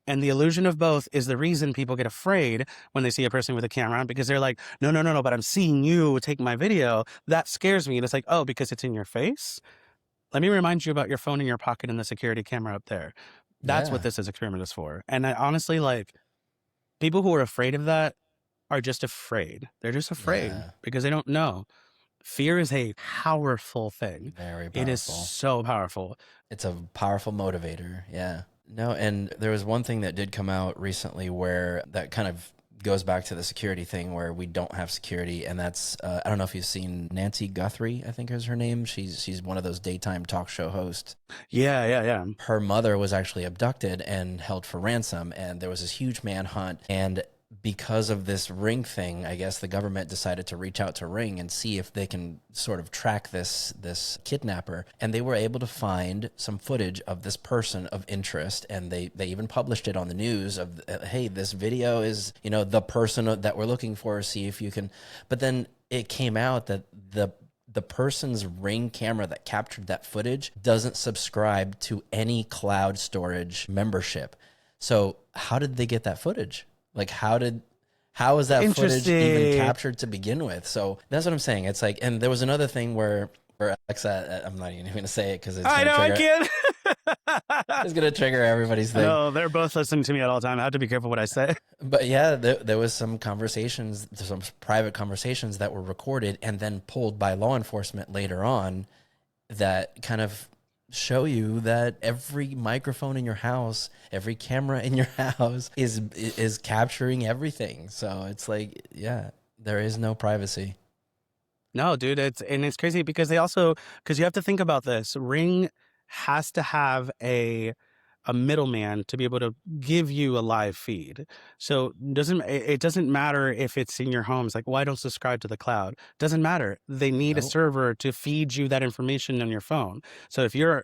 And the illusion of both is the reason people get afraid when they see a person with a camera, because they're like, no, no, no, no, but I'm seeing you take my video. That scares me. And it's like, oh, because it's in your face? Let me remind you about your phone in your pocket and the security camera up there. That's what Yeah. this experiment is for. And I honestly, like, people who are afraid of that are just afraid. They're just afraid Yeah. because they don't know. Fear is a powerful thing. Very It is powerful. so powerful. It's a powerful motivator. Yeah. No, and there was one thing that did come out recently where that kind of goes back to the security thing where we don't have security, and that's I don't know if you've seen Nancy Guthrie, I think is her name. She's one of those daytime talk show hosts. Yeah, yeah, yeah. Her mother was actually abducted and held for ransom, and there was this huge manhunt. And because of this Ring thing, I guess the government decided to reach out to Ring and see if they can sort of track this kidnapper. And they were able to find some footage of this person of interest, and they even published it on the news of, hey, this video is, the person that we're looking for, see if you can. But then it came out that the person's Ring camera that captured that footage doesn't subscribe to any cloud storage membership. So how did they get that footage? Like, how is that footage even Interesting. captured to begin with? So that's what I'm saying. It's like, and there was another thing where Alexa, I'm not even going to say it because I know I can't. it's going to trigger everybody's thing. No, they're both listening to me at all time. I have to be careful what I say. But yeah, there was some conversations, some private conversations that were recorded and then pulled by law enforcement later on that kind of show you that every microphone in your house, every camera in your house is capturing everything. So it's like, yeah, there is no privacy. No, dude, it's crazy because because you have to think about this. Ring has to have a middleman to be able to give you a live feed. So it doesn't matter if it's in your home. It's like, well, I don't subscribe to the cloud. Doesn't matter. They need a Nope. server to feed you that information on your phone. So if you're,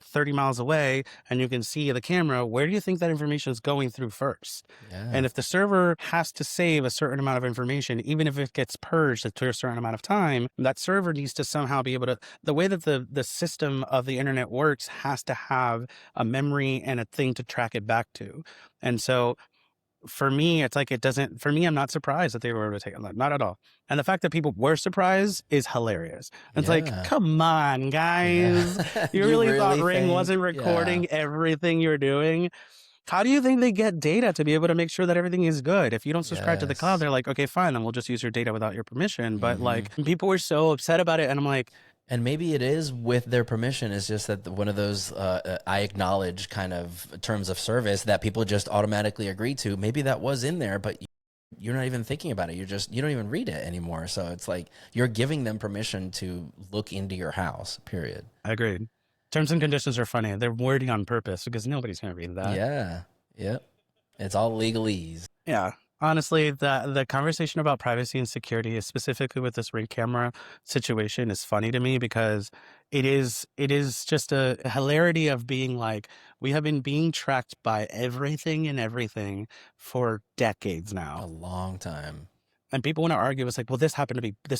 30 miles away and you can see the camera, where do you think that information is going through first? Yeah. And if the server has to save a certain amount of information, even if it gets purged after a certain amount of time, that server needs to somehow be able to, the way that the system of the internet works has to have a memory and a thing to track it back to. And so for me, it's like for me, I'm not surprised that they were able to take it. Not at all. And the fact that people were surprised is hilarious. It's like, Yeah. come on, guys. Yeah. You really thought Ring wasn't recording everything you're doing? How do you think they get data to be able to make sure that everything is good? If you don't subscribe to the cloud, Yes. they're like, okay, fine, then we'll just use your data without your permission. But like, Mhm. people were so upset about it. And I'm like, And maybe it is with their permission. It's just that one of those I acknowledge kind of terms of service that people just automatically agree to. Maybe that was in there, but you're not even thinking about it. You don't even read it anymore. So it's like you're giving them permission to look into your house, period. I agreed. Terms and conditions are funny. They're wording on purpose because nobody's going to read that. Yeah. Yep. It's all legalese. Yeah. Honestly, the conversation about privacy and security, specifically with this Ring camera situation, is funny to me because it is just a hilarity of being like, we have been being tracked by everything and everything for decades A now. long time. And people want to argue, it's like, well, this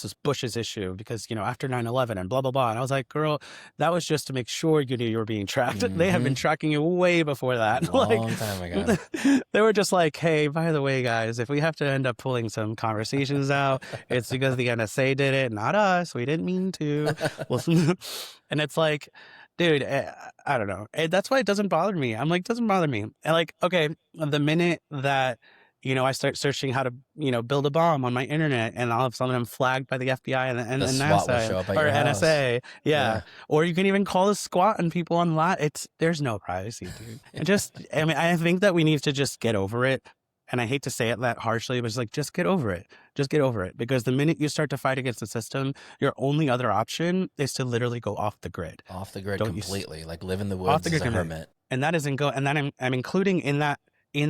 is Bush's issue because, after 9/11 and blah, blah, blah. And I was like, girl, that was just to make sure you knew you were being tracked. They have been tracking you way before that. Long time ago. They were just like, hey, by the way, guys, if we have to end up pulling some conversations out, it's because the NSA did it, not us. We didn't mean to. Well, and it's like, dude, I don't know. That's why it doesn't bother me. I'm like, doesn't bother me. And like, okay, the minute that I start searching how to, build a bomb on my internet, and all of a sudden I'm flagged by the FBI and The SWAT will NASA show up at or your house. NSA. Yeah. Yeah. Or you can even call the squat and people on lot. There's no privacy, dude. I think that we need to just get over it. And I hate to say it that harshly, but it's like, just get over it. Just get over it. Because the minute you start to fight against the system, your only other option is to literally go off the grid. Off the grid Don't you completely. Like live in the Off woods the as grid a completely. hermit. And that isn't and then I'm including in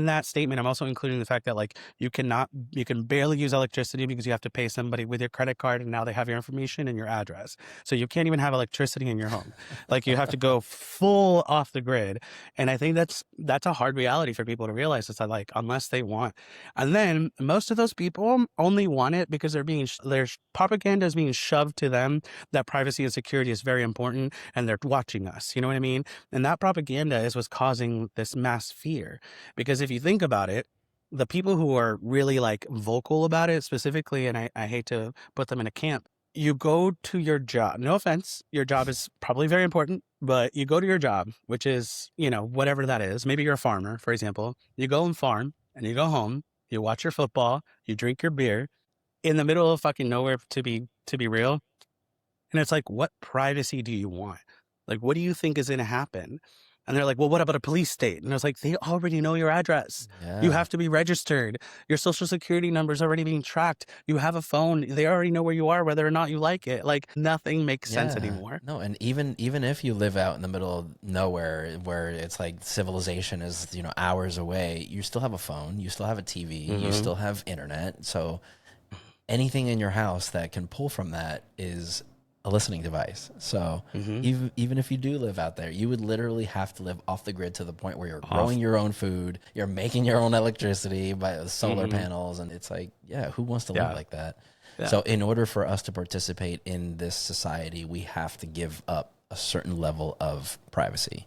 that statement, I'm also including the fact that like you can barely use electricity because you have to pay somebody with your credit card, and now they have your information and your address. So you can't even have electricity in your home. Like you have to go full off the grid. And I think that's a hard reality for people to realize. It's like, unless they want. And then most of those people only want it because their propaganda is being shoved to them that privacy and security is very important, and they're watching us. You know what I mean? And that propaganda is what's causing this mass fear. Because if you think about it, the people who are really like vocal about it specifically, and I hate to put them in a camp, you go to your job. No offense, your job is probably very important, but you go to your job, which is, whatever that is. Maybe you're a farmer, for example. You go and farm, and you go home, you watch your football, you drink your beer in the middle of fucking nowhere, to be real. And it's like, what privacy do you want? Like, what do you think is going to happen? And they're like, well, what about a police state? And I was like, they already know your address. Yeah. You have to be registered. Your social security number is already being tracked. You have a phone. They already know where you are, whether or not you like it. Like, nothing makes sense anymore. No, and even if you live out in the middle of nowhere where it's like civilization is, hours away, you still have a phone, you still have a TV, you still have internet. So anything in your house that can pull from that is a listening device. So even if you do live out there, you would literally have to live off the grid to the point where you're growing your own food, you're making your own electricity by solar panels. And it's like, yeah, who wants to live like that? Yeah. So in order for us to participate in this society, we have to give up a certain level of privacy.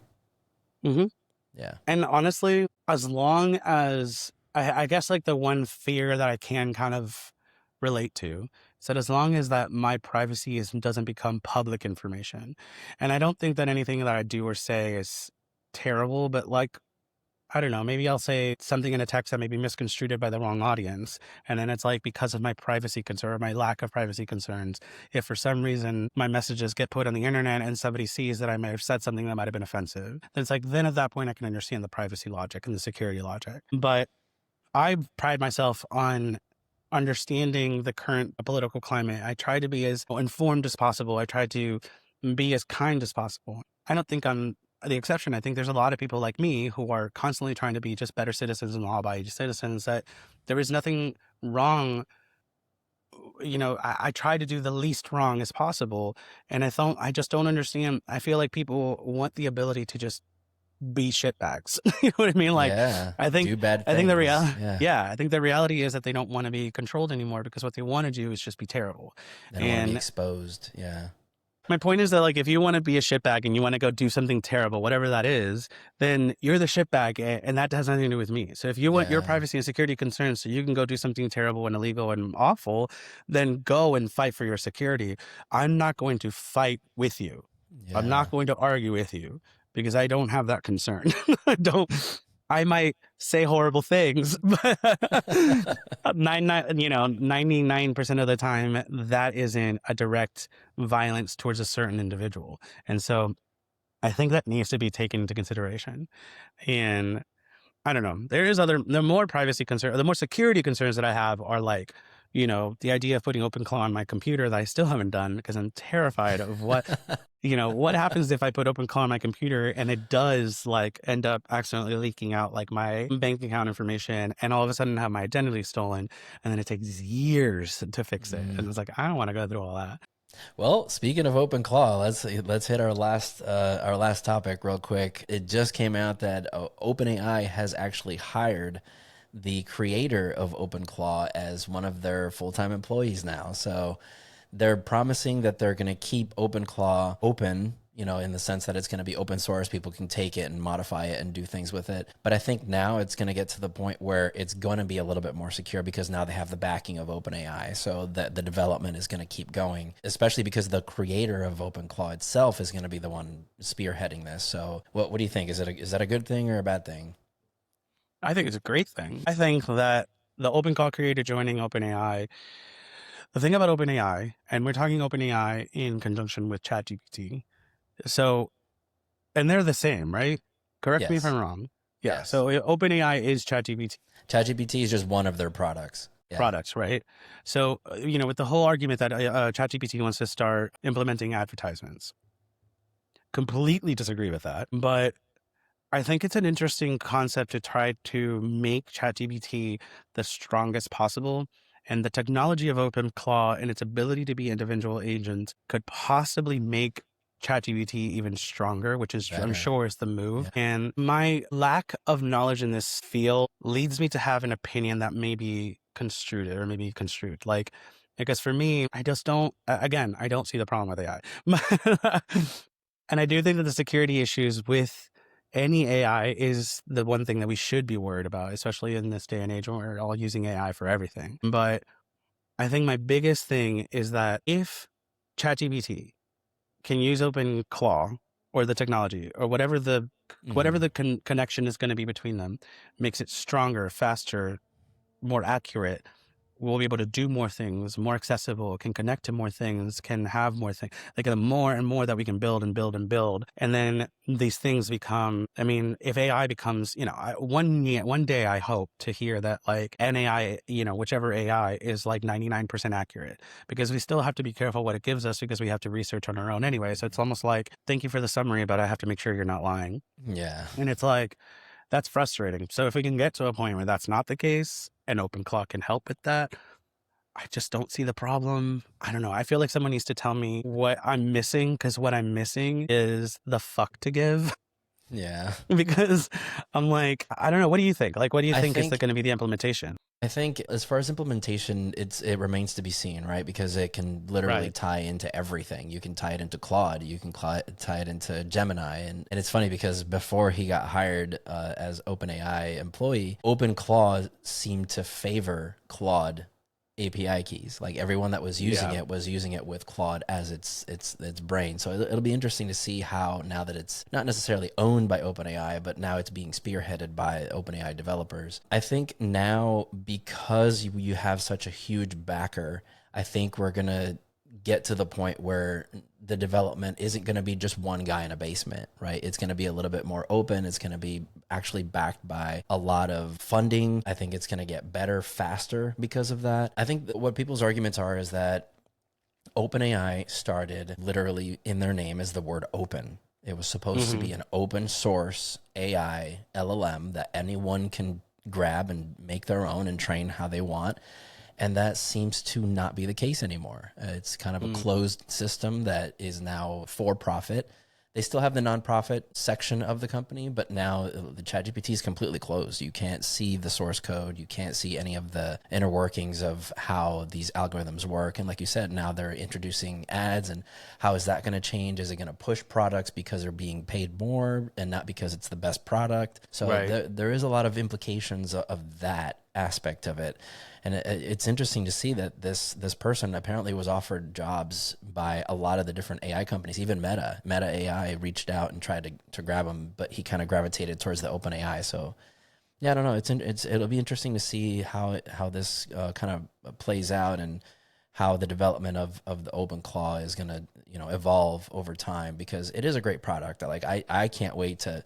Yeah. And honestly, as long as I guess like the one fear that I can kind of relate to, so as long as that my privacy doesn't become public information. And I don't think that anything that I do or say is terrible, but like, I don't know, maybe I'll say something in a text that may be misconstrued by the wrong audience. And then it's like, because of my privacy concern, or my lack of privacy concerns, if for some reason my messages get put on the internet and somebody sees that I may have said something that might have been offensive, then it's like, then at that point I can understand the privacy logic and the security logic. But I pride myself on understanding the current political climate. I try to be as informed as possible. I try to be as kind as possible. I don't think I'm the exception. I think there's a lot of people like me who are constantly trying to be just better citizens and law-abiding citizens, that there is nothing wrong. I try to do the least wrong as possible. And I just don't understand. I feel like people want the ability to just be shitbags. You know what I mean? Like, yeah, I think do bad I think the things. I think the reality is that they don't want to be controlled anymore, because what they want to do is just be terrible. They don't want to be exposed. Yeah. My point is that, like, if you want to be a shitbag and you want to go do something terrible, whatever that is, then you're the shitbag, and that has nothing to do with me. So if you want your privacy and security concerns so you can go do something terrible and illegal and awful, then go and fight for your security. I'm not going to fight with you. Yeah. I'm not going to argue with you, because I don't have that concern. I might say horrible things, but 99% of the time, that isn't a direct violence towards a certain individual. And so I think that needs to be taken into consideration. And I don't know, the more privacy concerns, the more security concerns that I have are like, the idea of putting OpenClaw on my computer that I still haven't done because I'm terrified of what happens if I put OpenClaw on my computer and it does like end up accidentally leaking out like my bank account information and all of a sudden have my identity stolen, and then it takes years to fix it. And it's like, I don't want to go through all that. Well, speaking of OpenClaw, let's hit our last topic real quick. It just came out that OpenAI has actually hired the creator of OpenClaw as one of their full-time employees now. So they're promising that they're going to keep OpenClaw open, in the sense that it's going to be open source. People can take it and modify it and do things with it. But I think now it's going to get to the point where it's going to be a little bit more secure because now they have the backing of OpenAI. So that the development is going to keep going, especially because the creator of OpenClaw itself is going to be the one spearheading this. So what do you think? Is that a good thing or a bad thing? I think it's a great thing. I think that the OpenClaw creator joining OpenAI, the thing about OpenAI, and we're talking OpenAI in conjunction with ChatGPT. So, and they're the same, right? Correct me if Yes. I'm wrong. Yeah. Yes. So OpenAI is ChatGPT ChatGPT is just one of their products. Yeah. products, right? So, with the whole argument that ChatGPT wants to start implementing advertisements, completely disagree with that. But I think it's an interesting concept to try to make ChatGPT the strongest possible. And the technology of OpenClaw and its ability to be individual agents could possibly make ChatGPT even stronger, which is, I'm Better. sure, is the move. Yeah. And my lack of knowledge in this field leads me to have an opinion that may be construed. Like, because for me, I just don't, again, I don't see the problem with AI. And I do think that the security issues with any AI is the one thing that we should be worried about, especially in this day and age when we're all using AI for everything. But I think my biggest thing is that if ChatGPT can use OpenClaw or the technology or whatever the connection is going to be between them, makes it stronger, faster, more accurate, we'll be able to do more things, more accessible, can connect to more things, can have more things, like the more and more that we can build and build and build. And then these things become, if AI becomes, one day I hope to hear that like an AI, whichever AI is like 99% accurate, because we still have to be careful what it gives us because we have to research on our own anyway. So it's almost like, thank you for the summary, but I have to make sure you're not lying. Yeah. And it's like, that's frustrating. So if we can get to a point where that's not the case and OpenClaw can help with that, I just don't see the problem. I don't know. I feel like someone needs to tell me what I'm missing, because what I'm missing is the fuck to give. Yeah. Because I'm like, I don't know. What do you think? Like, what do you I think is think- going to be the implementation? I think as far as implementation, it remains to be seen, right? Because it can literally Right. tie into everything. You can tie it into Claude, you can tie it into Gemini, and it's funny because before he got hired as OpenAI employee, OpenClaw seemed to favor Claude API keys. Like everyone that was using it was using it with Claude as its brain. So it'll be interesting to see how, now that it's not necessarily owned by OpenAI, but now it's being spearheaded by OpenAI developers. I think now, because you have such a huge backer, I think we're gonna get to the point where the development isn't going to be just one guy in a basement, right? It's going to be a little bit more open. It's going to be actually backed by a lot of funding. I think it's going to get better faster because of that. I think that what people's arguments are is that OpenAI started literally in their name as the word open. It was supposed to be an open source AI LLM that anyone can grab and make their own and train how they want. And that seems to not be the case anymore. It's kind of a closed system that is now for profit. They still have the nonprofit section of the company, but now the ChatGPT is completely closed. You can't see the source code. You can't see any of the inner workings of how these algorithms work. And like you said, now they're introducing ads, and how is that going to change? Is it going to push products because they're being paid more and not because it's the best product? So there is a lot of implications of that aspect of it. And it's interesting to see that this person apparently was offered jobs by a lot of the different AI companies. Even Meta AI reached out and tried to grab him, but he kind of gravitated towards the OpenAI. So yeah, I don't know. It'll be interesting to see how this kind of plays out, and how the development of the OpenClaw is going to evolve over time, because it is a great product. Like I can't wait to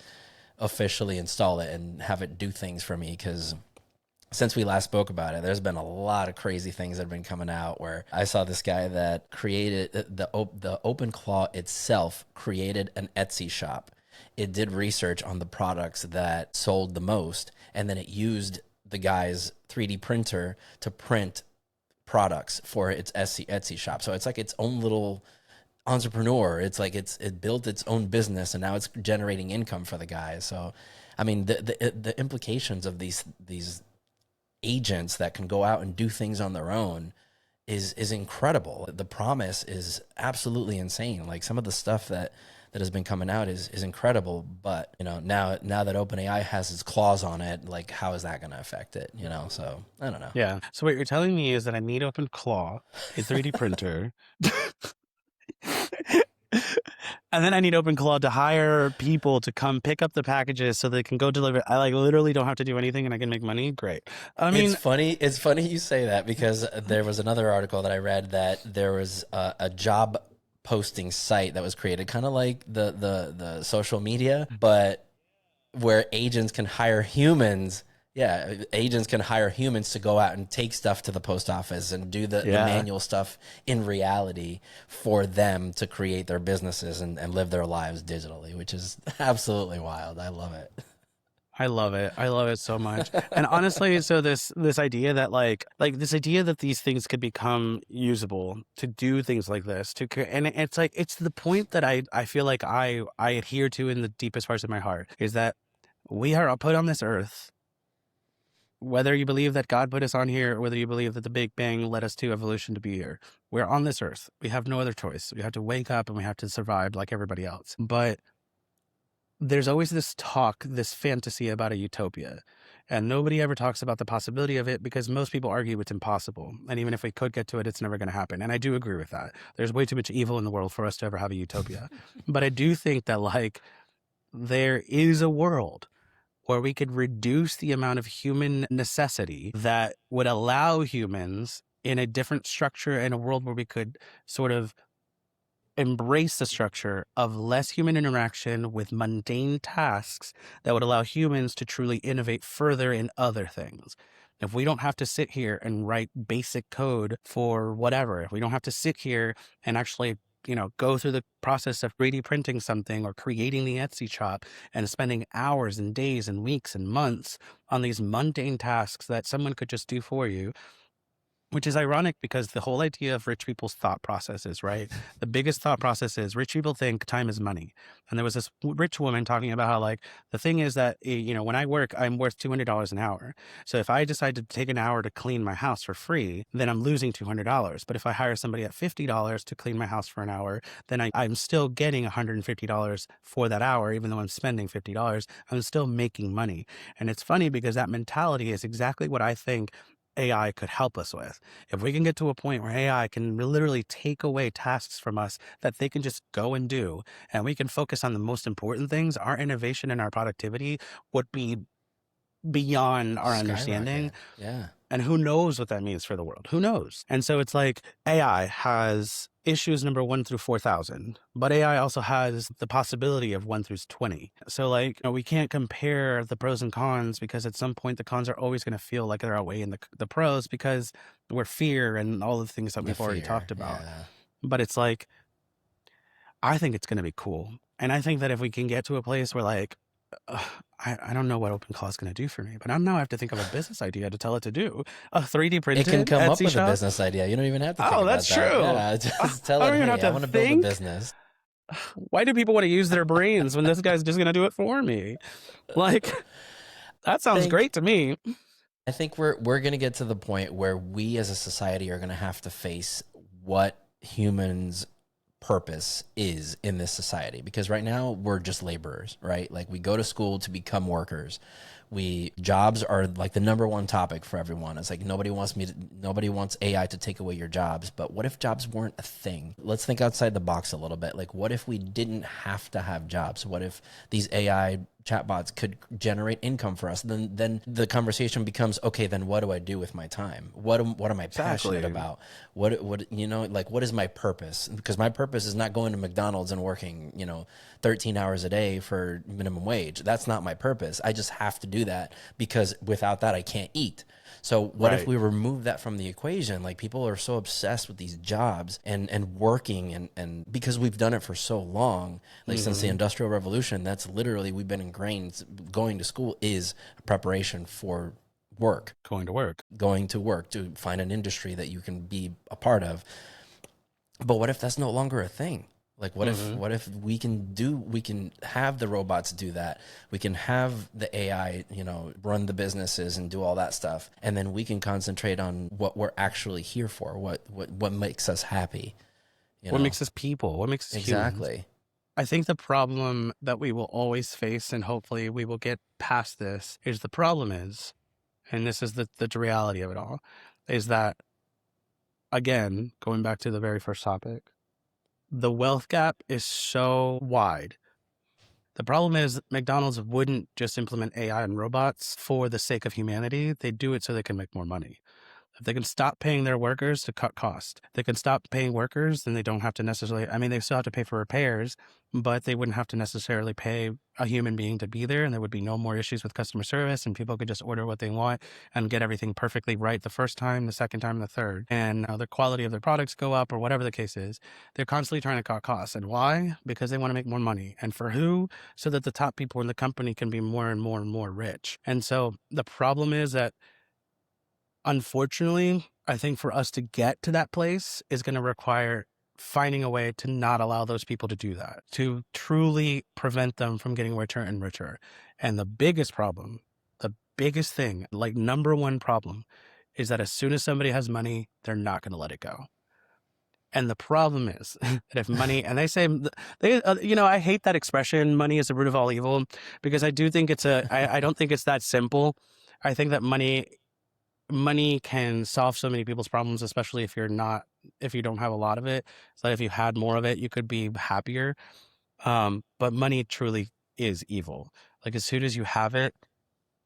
officially install it and have it do things for me, because Since we last spoke about it, there's been a lot of crazy things that have been coming out where I saw this guy that created the OpenClaw itself created an Etsy shop. It did research on the products that sold the most, and then it used the guy's 3D printer to print products for its Etsy shop. So it's like its own little entrepreneur. It's like it built its own business, and now it's generating income for the guy. So, I mean, the implications of these agents that can go out and do things on their own is incredible. The promise is absolutely insane. Like some of the stuff that has been coming out is incredible, but you know, now that OpenAI has its claws on it, like how is that going to affect it? You know, so I don't know. Yeah. So what you're telling me is that I need OpenClaw, a 3D printer, and then I need OpenClaw to hire people to come pick up the packages so they can go deliver. I like literally don't have to do anything and I can make money. Great. I mean, it's funny you say that, because there was another article that I read that there was a job posting site that was created kind of like the social media, but where agents can hire humans. Yeah, agents can hire humans to go out and take stuff to the post office and do the manual stuff in reality for them to create their businesses and live their lives digitally, which is absolutely wild. I love it. I love it. I love it so much. And honestly, so this idea that like this idea that these things could become usable to do things like this, and it's like, it's the point that I feel like I adhere to in the deepest parts of my heart, is that we are put on this earth. Whether you believe that God put us on here, or whether you believe that the Big Bang led us to evolution to be here, we're on this earth. We have no other choice. We have to wake up and we have to survive like everybody else. But there's always this talk, this fantasy about a utopia. And nobody ever talks about the possibility of it, because most people argue it's impossible. And even if we could get to it, it's never going to happen. And I do agree with that. There's way too much evil in the world for us to ever have a utopia. But I do think that like there is a world where we could reduce the amount of human necessity that would allow humans in a different structure, in a world where we could sort of embrace the structure of less human interaction with mundane tasks that would allow humans to truly innovate further in other things. If we don't have to sit here and write basic code for whatever, if we don't have to sit here and actually go through the process of 3D printing something or creating the Etsy shop and spending hours and days and weeks and months on these mundane tasks that someone could just do for you, which is ironic because the whole idea of rich people's thought processes, right? The biggest thought process is rich people think time is money. And there was this rich woman talking about how like, the thing is that, when I work, I'm worth $200 an hour. So if I decide to take an hour to clean my house for free, then I'm losing $200. But if I hire somebody at $50 to clean my house for an hour, then I'm still getting $150 for that hour, even though I'm spending $50. I'm still making money. And it's funny because that mentality is exactly what I think AI could help us with. If we can get to a point where AI can literally take away tasks from us that they can just go and do, and we can focus on the most important things, our innovation and our productivity would be beyond our understanding. Yeah. And who knows what that means for the world? Who knows? And so it's like AI has issues number 1 through 4,000, but AI also has the possibility of 1 through 20. So like, we can't compare the pros and cons, because at some point the cons are always going to feel like they're outweighing the pros, because we're fear and all the things that we've already talked about. Yeah. But it's like, I think it's going to be cool. And I think that if we can get to a place where like, I don't know what OpenClaw is going to do for me, but now I have to think of a business idea to tell it to do. A 3D printed It can come up Etsy with shop? a business idea. You don't even have to think Oh, about that's that. true. Yeah, just tell I it, don't even hey, have to I want to build a think. business. Why do people want to use their brains when this guy's just going to do it for me? Like, that sounds great to me. I think we're going to get to the point where we as a society are going to have to face what humans' purpose is in this society, because right now we're just laborers, right? Like we go to school to become workers. Jobs are like the number one topic for everyone. It's like nobody wants AI to take away your jobs, but what if jobs weren't a thing? Let's think outside the box a little bit. Like what if we didn't have to have jobs? What if these AI chatbots could generate income for us, then the conversation becomes, okay, then what do I do with my time? What am I passionate Exactly. about? What like, what is my purpose? Because my purpose is not going to McDonald's and working 13 hours a day for minimum wage. That's not my purpose. I just have to do that because without that I can't eat. So what if Right. we remove that from the equation? Like, people are so obsessed with these jobs and working, and because we've done it for so long, like since the Industrial Revolution, that's literally, we've been ingrained. Going to school is a preparation for work, Going to work. going to work to find an industry that you can be a part of. But what if that's no longer a thing? Like, what if we can have the robots do that? We can have the AI, run the businesses and do all that stuff. And then we can concentrate on what we're actually here for, what makes us happy. What makes us people? What makes us humans? Exactly. I think the problem that we will always face, and hopefully we will get past this, is the problem is, and this is the reality of it all, is that, again, going back to the very first topic, the wealth gap is so wide. The problem is McDonald's wouldn't just implement AI and robots for the sake of humanity. They do it so they can make more money. If they can stop paying their workers to cut cost, they can stop paying workers, then they don't have to necessarily, I mean, they still have to pay for repairs, but they wouldn't have to necessarily pay a human being to be there, and there would be no more issues with customer service, and people could just order what they want and get everything perfectly right the first time, the second time, and the third. And the quality of their products go up, or whatever the case is. They're constantly trying to cut costs. And why? Because they want to make more money. And for who? So that the top people in the company can be more and more and more rich. And so the problem is that, unfortunately, I think for us to get to that place is going to require finding a way to not allow those people to do that, to truly prevent them from getting richer and richer. And the biggest problem, the biggest thing, like number one problem, is that as soon as somebody has money, they're not going to let it go. And the problem is that if money, and they say, I hate that expression, money is the root of all evil, because I do think I don't think it's that simple. I think that money can solve so many people's problems, especially if you don't have a lot of it. So if you had more of it, you could be happier. But money truly is evil. Like, as soon as you have it,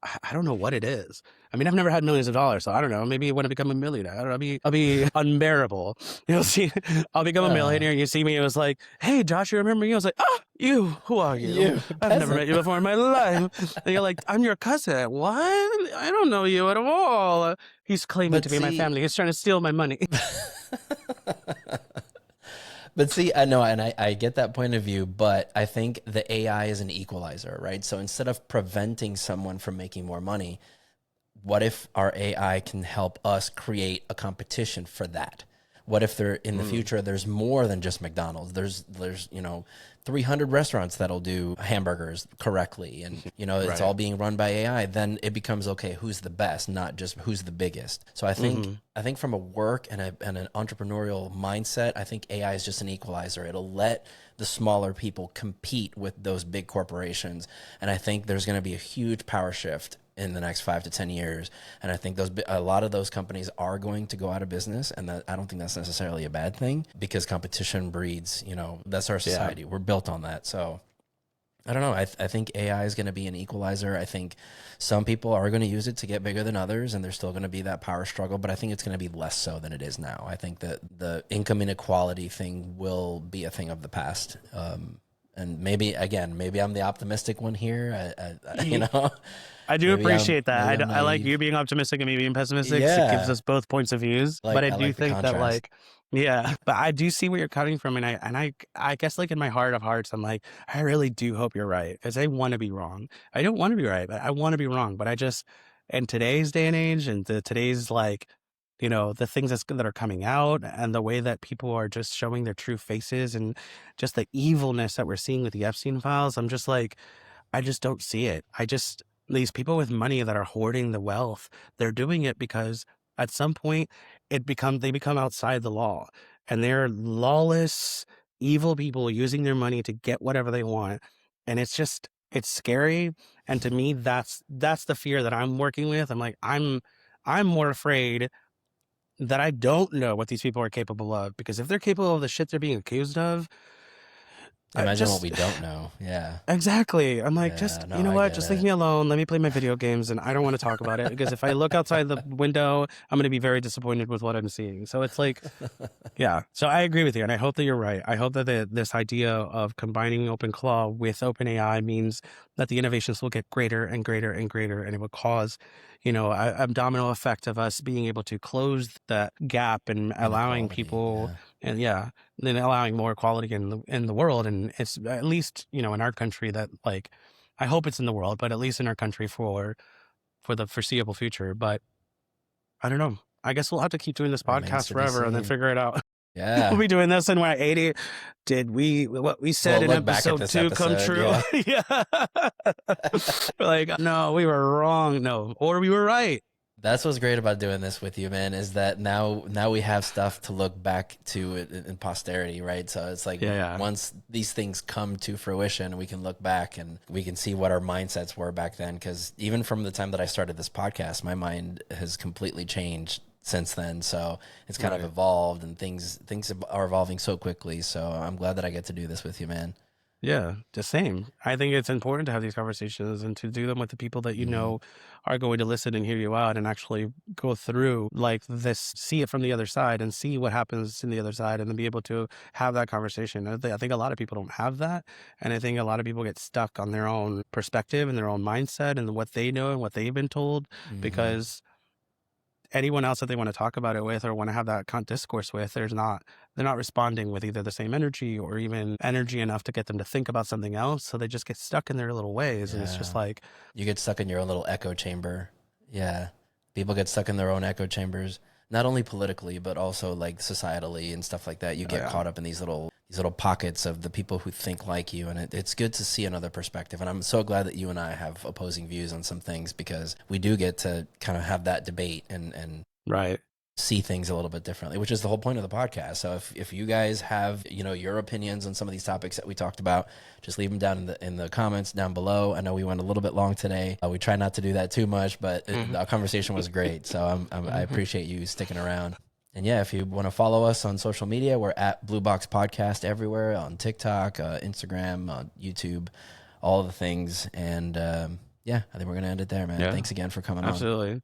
I don't know what it is. I mean, I've never had millions of dollars, so I don't know. Maybe when I become a millionaire, I don't know, I'll be unbearable. See, I'll become a millionaire. You see me, it was like, hey, Josh, you remember me? I was like, you, who are you? I've never met you before in my life. And you're like, I'm your cousin. What? I don't know you at all. He's claiming to be my family. He's trying to steal my money. But see, I know, and I get that point of view, but I think the AI is an equalizer, right? So instead of preventing someone from making more money, what if our AI can help us create a competition for that? What if in the future, there's more than just McDonald's? There's 300 restaurants that'll do hamburgers correctly, and it's all being run by AI. Then it becomes, okay, who's the best, not just who's the biggest. So I think from a work and an entrepreneurial mindset, I think AI is just an equalizer. It'll let the smaller people compete with those big corporations, and I think there's going to be a huge power shift in the next 5 to 10 years. And I think a lot of those companies are going to go out of business. And I don't think that's necessarily a bad thing, because competition breeds, that's our society. We're built on that. So I don't know. I think AI is going to be an equalizer. I think some people are going to use it to get bigger than others, and there's still going to be that power struggle, but I think it's going to be less so than it is now. I think that the income inequality thing will be a thing of the past. And maybe I'm the optimistic one here. I do Maybe appreciate that. I'm I like naive. you being optimistic and me being pessimistic. Yeah. It gives us both points of views. But I I do like the think that, contrast. but I do see where you're coming from. And I guess, like, in my heart of hearts, I'm like, I really do hope you're right, because I want to be wrong. I don't want to be right, but I want to be wrong. But I just, in today's day and age, and today's, the things that are coming out, and the way that people are just showing their true faces, and just the evilness that we're seeing with the Epstein files, I'm just like, I just don't see it. These people with money that are hoarding the wealth, they're doing it because at some point they become outside the law, and they're lawless, evil people using their money to get whatever they want. And it's scary. And to me, that's the fear that I'm working with. I'm like, I'm more afraid that I don't know what these people are capable of, because if they're capable of the shit they're being accused of, Imagine what just we don't know. Yeah. exactly. I'm like, Yeah. just, No, you know I what? get Just leave it. me alone. Let me play my video games. And I don't want to talk about it because if I look outside the window, I'm going to be very disappointed with what I'm seeing. So it's like, yeah. So I agree with you. And I hope that you're right. I hope that this idea of combining OpenClaw with OpenAI means that the innovations will get greater and greater and greater. And it will cause, a domino effect of us being able to close that gap and allowing Inequality. people, Yeah. and yeah, then allowing more equality in the world. And it's at least, in our country that, like, I hope it's in the world, but at least in our country for the foreseeable future. But I don't know. I guess we'll have to keep doing this Remains podcast to be forever and then seen. figure it out. We'll Yeah. be doing this and we're at 80. Did what we said We'll in look back at episode this 2 come episode. true? Yeah. Yeah. We're like, no, we were wrong. No, or we were right. That's what's great about doing this with you, man, is that now we have stuff to look back to in posterity, right? So it's like Yeah. once these things come to fruition, we can look back and we can see what our mindsets were back then. Because even from the time that I started this podcast, my mind has completely changed since then. So it's kind of evolved, and things are evolving so quickly. So I'm glad that I get to do this with you, man. Yeah, the same. I think it's important to have these conversations and to do them with the people that are going to listen and hear you out and actually go through like this, see it from the other side and see what happens in the other side and then be able to have that conversation. I think a lot of people don't have that. And I think a lot of people get stuck on their own perspective and their own mindset and what they know and what they've been told because anyone else that they want to talk about it with or want to have that discourse with, they're not responding with either the same energy or even energy enough to get them to think about something else. So they just get stuck in their little ways. And it's just like, you get stuck in your own little echo chamber. Yeah. People get stuck in their own echo chambers, not only politically, but also like societally and stuff like that. You get caught up in these little pockets of the people who think like you. And it's good to see another perspective. And I'm so glad that you and I have opposing views on some things because we do get to kind of have that debate and right. see things a little bit differently, which is the whole point of the podcast. So if you guys have, your opinions on some of these topics that we talked about, just leave them down in the comments down below. I know we went a little bit long today. We try not to do that too much, but our conversation was great. So I appreciate you sticking around. And yeah, if you want to follow us on social media, we're at BlueBox Podcast everywhere on TikTok, Instagram, YouTube, all the things. And yeah, I think we're going to end it there, man. Yeah. Thanks again for coming on. Absolutely.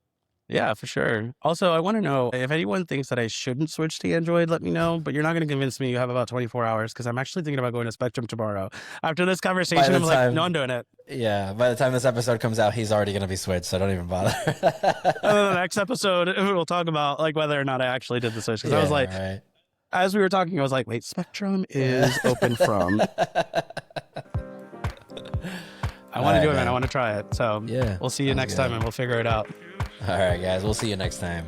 Yeah, for sure. Also, I want to know if anyone thinks that I shouldn't switch to Android, let me know. But you're not going to convince me. You have about 24 hours because I'm actually thinking about going to Spectrum tomorrow. After this conversation, I'm like, no, I'm doing it. Yeah, by the time this episode comes out, he's already going to be switched, so don't even bother. And then the next episode, we'll talk about like whether or not I actually did the switch. Because I was like, as we were talking, I was like, wait, Spectrum is open from. I want to do it, man. I want to try it. So yeah, we'll see you next time and we'll figure it out. All right, guys. We'll see you next time.